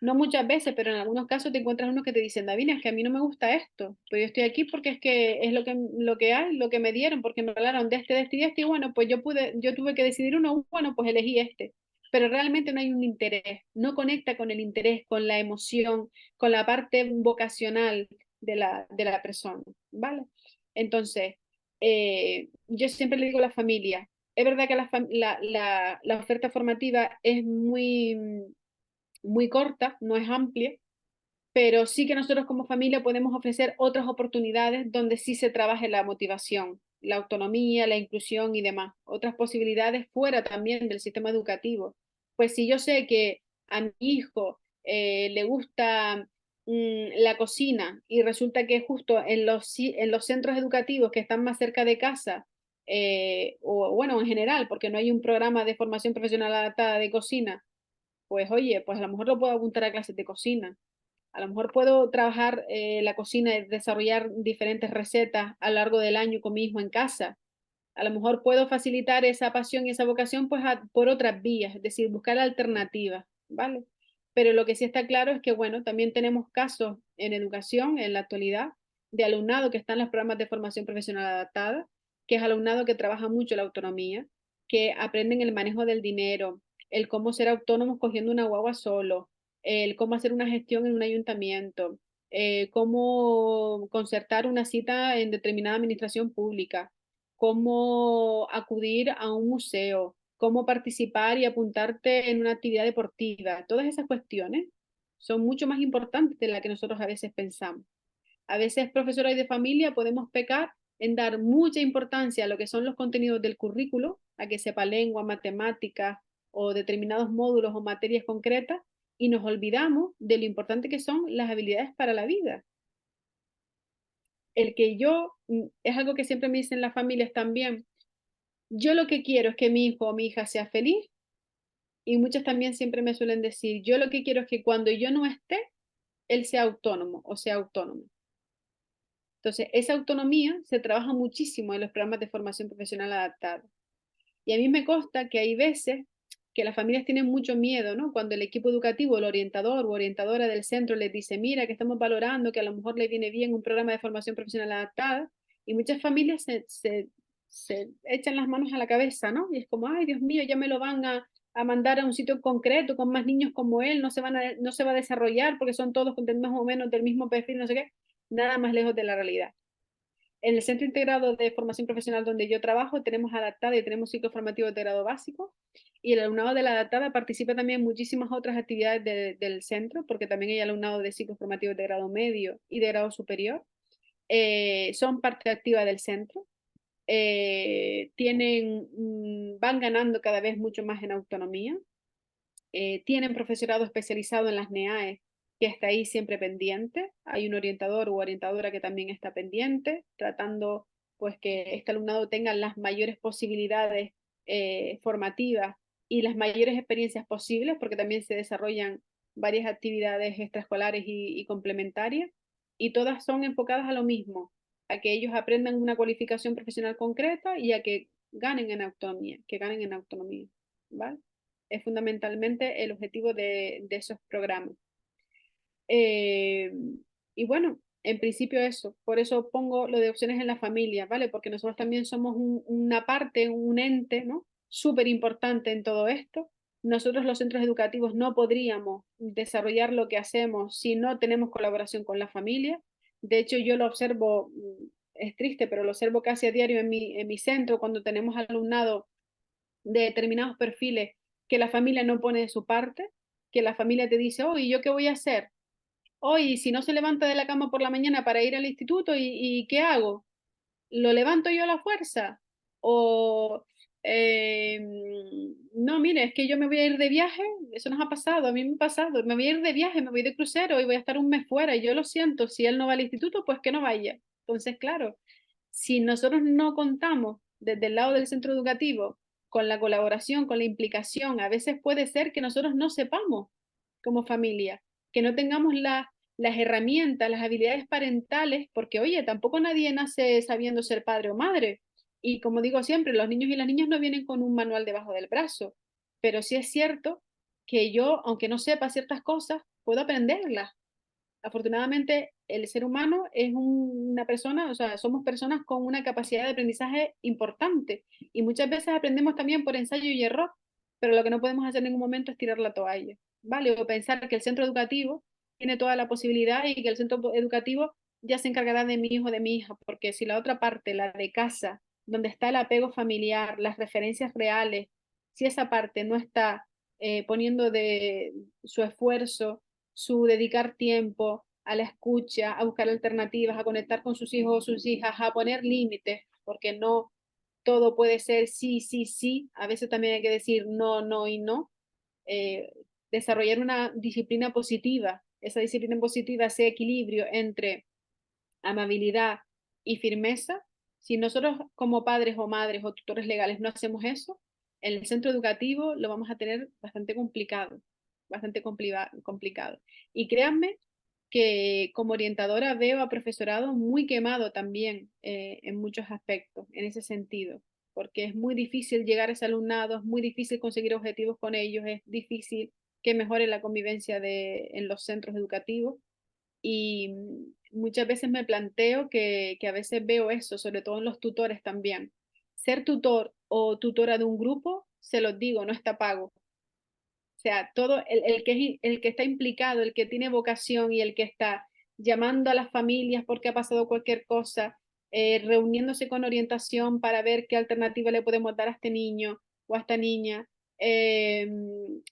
No muchas veces, pero en algunos casos te encuentras unos que te dicen, Davina, es que a mí no me gusta esto, pero yo estoy aquí porque es que es lo que hay, lo que me dieron, porque me hablaron de este y de este, y bueno, pues yo tuve que decidir uno, bueno, pues elegí este. Pero realmente no hay un interés, no conecta con el interés, con la emoción, con la parte vocacional de la persona, ¿vale? Entonces, yo siempre le digo a la familia, es verdad que la oferta formativa es muy corta, no es amplia, pero sí que nosotros como familia podemos ofrecer otras oportunidades donde sí se trabaje la motivación, la autonomía, la inclusión y demás, otras posibilidades fuera también del sistema educativo. Pues si yo sé que a mi hijo le gusta la cocina y resulta que justo en los centros educativos que están más cerca de casa, o bueno, en general, porque no hay un programa de formación profesional adaptada de cocina, pues oye, pues a lo mejor lo puedo apuntar a clases de cocina. A lo mejor puedo trabajar la cocina y desarrollar diferentes recetas a lo largo del año con mi hijo en casa. A lo mejor puedo facilitar esa pasión y esa vocación pues por otras vías, es decir, buscar alternativas, ¿vale? Pero lo que sí está claro es que, bueno, también tenemos casos en educación en la actualidad de alumnado que está en los programas de formación profesional adaptada, que es alumnado que trabaja mucho la autonomía, que aprenden el manejo del dinero, el cómo ser autónomos cogiendo una guagua solo, el cómo hacer una gestión en un ayuntamiento, cómo concertar una cita en determinada administración pública, cómo acudir a un museo, cómo participar y apuntarte en una actividad deportiva. Todas esas cuestiones son mucho más importantes de las que nosotros a veces pensamos. A veces, profesora y de familia, podemos pecar en dar mucha importancia a lo que son los contenidos del currículo, a que sepa lengua, matemáticas o determinados módulos o materias concretas, y nos olvidamos de lo importante que son las habilidades para la vida. El que yo, es algo que siempre me dicen las familias también, yo lo que quiero es que mi hijo o mi hija sea feliz, y muchas también siempre me suelen decir, yo lo que quiero es que cuando yo no esté, él sea autónomo o sea autónomo. Entonces, esa autonomía se trabaja muchísimo en los programas de formación profesional adaptada. Y a mí me consta que hay veces que las familias tienen mucho miedo, ¿no? Cuando el equipo educativo, el orientador o orientadora del centro les dice, mira, que estamos valorando, que a lo mejor le viene bien un programa de formación profesional adaptada, y muchas familias se echan las manos a la cabeza, ¿no? Y es como, ay, Dios mío, ya me lo van a mandar a un sitio concreto con más niños como él, no se va a desarrollar porque son todos más o menos del mismo perfil, no sé qué, nada más lejos de la realidad. En el Centro Integrado de Formación Profesional donde yo trabajo, tenemos adaptada y tenemos ciclo formativo de grado básico. Y el alumnado de la adaptada participa también en muchísimas otras actividades del centro, porque también hay alumnado de ciclo formativo de grado medio y de grado superior. Son parte activa del centro. Van ganando cada vez mucho más en autonomía. Tienen profesorado especializado en las NEAE que está ahí siempre pendiente. Hay un orientador u orientadora que también está pendiente, tratando pues que este alumnado tenga las mayores posibilidades formativas y las mayores experiencias posibles, porque también se desarrollan varias actividades extraescolares y complementarias, y todas son enfocadas a lo mismo, a que ellos aprendan una cualificación profesional concreta y a que ganen en autonomía, ¿vale? Es fundamentalmente el objetivo de esos programas. Eh, y bueno, en principio eso, por eso pongo lo de opciones en la familia, ¿vale? Porque nosotros también somos una parte, un ente, ¿no? Súper importante en todo esto. Nosotros los centros educativos no podríamos desarrollar lo que hacemos si no tenemos colaboración con la familia. De hecho, yo lo observo, es triste, pero lo observo casi a diario en mi centro cuando tenemos alumnado de determinados perfiles que la familia no pone de su parte, que la familia te dice, oh, ¿y yo qué voy a hacer? Hoy, si no se levanta de la cama por la mañana para ir al instituto, y qué hago? ¿Lo levanto yo a la fuerza? O, eh, no, mire, es que yo me voy a ir de viaje, eso nos ha pasado, a mí me ha pasado, me voy a ir de viaje, me voy de crucero y voy a estar un mes fuera, y yo lo siento, si él no va al instituto, pues que no vaya. Entonces, claro, si nosotros no contamos desde el lado del centro educativo con la colaboración, con la implicación, a veces puede ser que nosotros no sepamos como familia, que no tengamos las herramientas, las habilidades parentales, porque oye, tampoco nadie nace sabiendo ser padre o madre. Y como digo siempre, los niños y las niñas no vienen con un manual debajo del brazo, pero sí es cierto que yo, aunque no sepa ciertas cosas, puedo aprenderlas. Afortunadamente, el ser humano es una persona, o sea, somos personas con una capacidad de aprendizaje importante y muchas veces aprendemos también por ensayo y error, pero lo que no podemos hacer en ningún momento es tirar la toalla, ¿vale? O pensar que el centro educativo tiene toda la posibilidad y que el centro educativo ya se encargará de mi hijo o de mi hija, porque si la otra parte, la de casa, donde está el apego familiar, las referencias reales, si esa parte no está poniendo de su esfuerzo, su dedicar tiempo a la escucha, a buscar alternativas, a conectar con sus hijos o sus hijas, a poner límites, porque no todo puede ser sí, sí, sí, a veces también hay que decir no, no y no. Eh, Desarrollar una disciplina positiva, esa disciplina positiva, ese equilibrio entre amabilidad y firmeza. Si nosotros como padres o madres o tutores legales no hacemos eso, en el centro educativo lo vamos a tener bastante complicado. Y créanme que como orientadora veo a profesorado muy quemado también en muchos aspectos, en ese sentido, porque es muy difícil llegar a ese alumnado, es muy difícil conseguir objetivos con ellos, es difícil que mejore la convivencia en los centros educativos y muchas veces me planteo que a veces veo eso, sobre todo en los tutores también. Ser tutor o tutora de un grupo, se los digo, no está pago. O sea, todo el que está implicado, el que tiene vocación y el que está llamando a las familias porque ha pasado cualquier cosa, reuniéndose con orientación para ver qué alternativa le podemos dar a este niño o a esta niña, eh,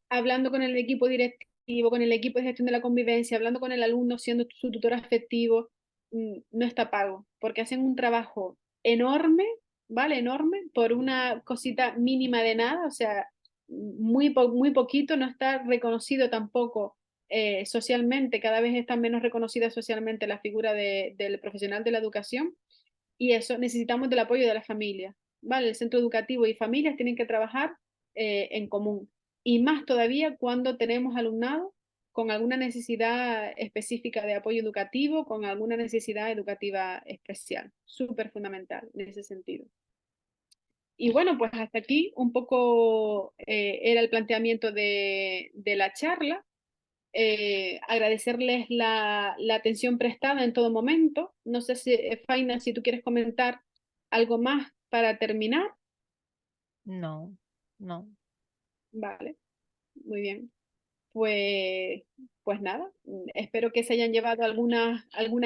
hablando con el equipo directivo, con el equipo de gestión de la convivencia, hablando con el alumno, siendo su tutor afectivo, no está pago, porque hacen un trabajo enorme, ¿vale? Enorme, por una cosita mínima de nada, o sea, muy poquito, no está reconocido tampoco socialmente, cada vez está menos reconocida socialmente la figura del profesional de la educación y eso necesitamos del apoyo de la familia, ¿vale? El centro educativo y familias tienen que trabajar en común y más todavía cuando tenemos alumnado con alguna necesidad específica de apoyo educativo, con alguna necesidad educativa especial, súper fundamental en ese sentido. Y bueno, pues hasta aquí un poco era el planteamiento de la charla. Agradecerles la atención prestada en todo momento. No sé si, Faina, si tú quieres comentar algo más para terminar. No, no. Vale, muy bien. Pues, pues nada, espero que se hayan llevado algunas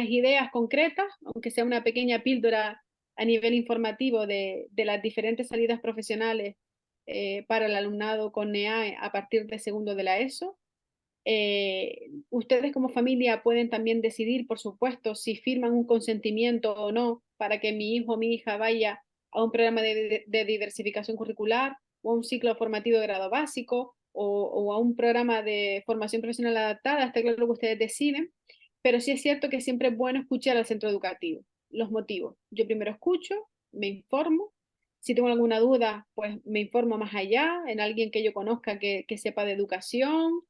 ideas concretas, aunque sea una pequeña píldora a nivel informativo de las diferentes salidas profesionales para el alumnado con NEA a partir de segundo de la ESO. Ustedes como familia pueden también decidir, por supuesto, si firman un consentimiento o no para que mi hijo o mi hija vaya a un programa de diversificación curricular o a un ciclo formativo de grado básico o a un programa de formación profesional adaptada, está claro que ustedes deciden, pero sí es cierto que siempre es bueno escuchar al centro educativo, los motivos. Yo primero escucho, me informo, si tengo alguna duda, pues me informo más allá, en alguien que yo conozca que sepa de educación,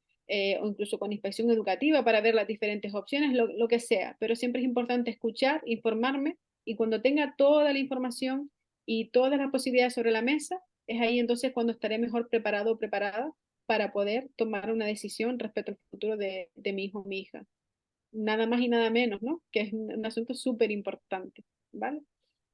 o incluso con inspección educativa para ver las diferentes opciones, lo que sea. Pero siempre es importante escuchar, informarme y cuando tenga toda la información y todas las posibilidades sobre la mesa, es ahí entonces cuando estaré mejor preparado o preparada para poder tomar una decisión respecto al futuro de mi hijo o mi hija. Nada más y nada menos, ¿no? Que es un asunto súper importante, ¿vale?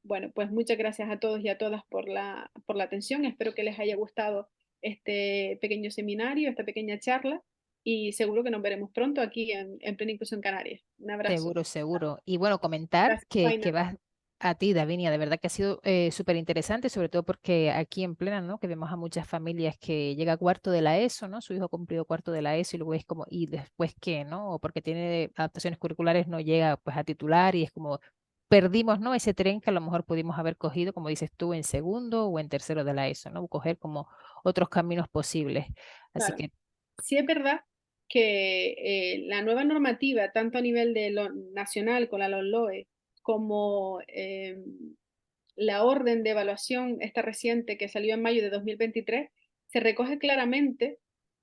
Bueno, pues muchas gracias a todos y a todas por la atención. Espero que les haya gustado este pequeño seminario, esta pequeña charla y seguro que nos veremos pronto aquí en Plena Inclusión Canarias. Un abrazo. Seguro, seguro. Y bueno, comentar Gracias, Faina. que vas a ti, Davinia, de verdad que ha sido súper interesante, sobre todo porque aquí en Plena, ¿no? Que vemos a muchas familias que llega a cuarto de la ESO, ¿no? Su hijo ha cumplido cuarto de la ESO y luego es como, ¿y después qué, no? O porque tiene adaptaciones curriculares no llega pues a titular y es como, perdimos, ¿no? Ese tren que a lo mejor pudimos haber cogido, como dices tú, en segundo o en tercero de la ESO, ¿no? Coger como otros caminos posibles. Así Claro. que Sí es verdad que la nueva normativa, tanto a nivel de lo nacional con la LOMLOE, como la orden de evaluación, esta reciente que salió en mayo de 2023, se recoge claramente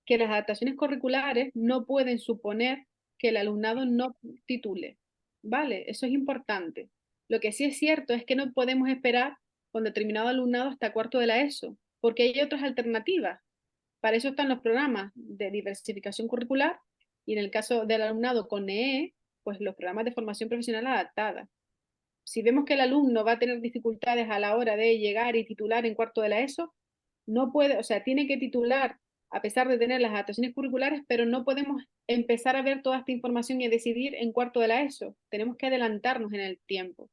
que las adaptaciones curriculares no pueden suponer que el alumnado no titule. ¿Vale? Eso es importante. Lo que sí es cierto es que no podemos esperar con determinado alumnado hasta cuarto de la ESO, porque hay otras alternativas. Para eso están los programas de diversificación curricular y en el caso del alumnado con EE, pues los programas de formación profesional adaptada. Si vemos que el alumno va a tener dificultades a la hora de llegar y titular en cuarto de la ESO, no puede, o sea, tiene que titular a pesar de tener las adaptaciones curriculares, pero no podemos empezar a ver toda esta información y a decidir en cuarto de la ESO. Tenemos que adelantarnos en el tiempo,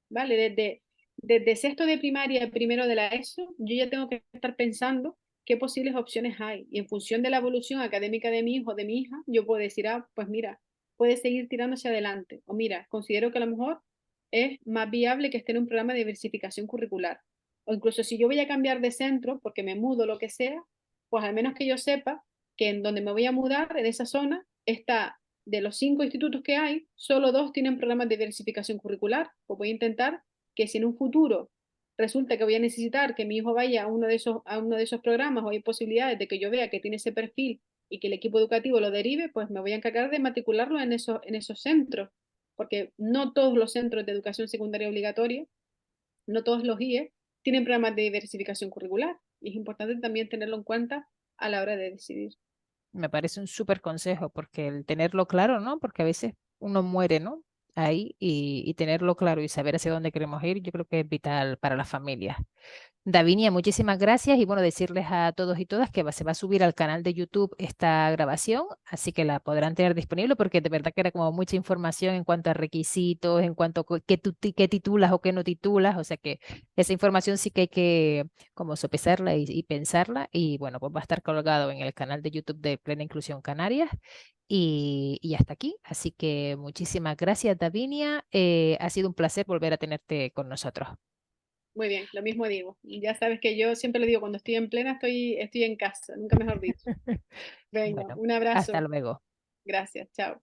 ¿vale? Desde sexto de primaria, primero de la ESO, yo ya tengo que estar pensando qué posibles opciones hay. Y en función de la evolución académica de mi hijo o de mi hija, yo puedo decir, ah, pues mira, puede seguir tirándose adelante. O mira, considero que a lo mejor es más viable que esté en un programa de diversificación curricular. O incluso si yo voy a cambiar de centro porque me mudo, lo que sea, pues al menos que yo sepa que en donde me voy a mudar, en esa zona, está de los 5 institutos que hay, solo 2 tienen programas de diversificación curricular. Pues voy a intentar que si en un futuro resulta que voy a necesitar que mi hijo vaya a uno de esos programas o hay posibilidades de que yo vea que tiene ese perfil y que el equipo educativo lo derive, pues me voy a encargar de matricularlo en esos centros, porque no todos los centros de educación secundaria obligatoria, no todos los IE, tienen programas de diversificación curricular y es importante también tenerlo en cuenta a la hora de decidir. Me parece un súper consejo, porque el tenerlo claro, ¿no? Porque a veces uno muere, ¿no? Ahí y tenerlo claro y saber hacia dónde queremos ir, yo creo que es vital para las familias. Davinia, muchísimas gracias y bueno, decirles a todos y todas que se va a subir al canal de YouTube esta grabación, así que la podrán tener disponible porque de verdad que era como mucha información en cuanto a requisitos, en cuanto a qué titulas o qué no titulas, o sea que esa información sí que hay que como sopesarla y pensarla y bueno, pues va a estar colgado en el canal de YouTube de Plena Inclusión Canarias. Y hasta aquí, así que muchísimas gracias, Davinia. Ha sido un placer volver a tenerte con nosotros. Muy bien, lo mismo digo. Ya sabes que yo siempre lo digo, cuando estoy en plena estoy en casa, nunca mejor dicho. Venga, Bueno, un hasta abrazo. luego. Gracias, chao.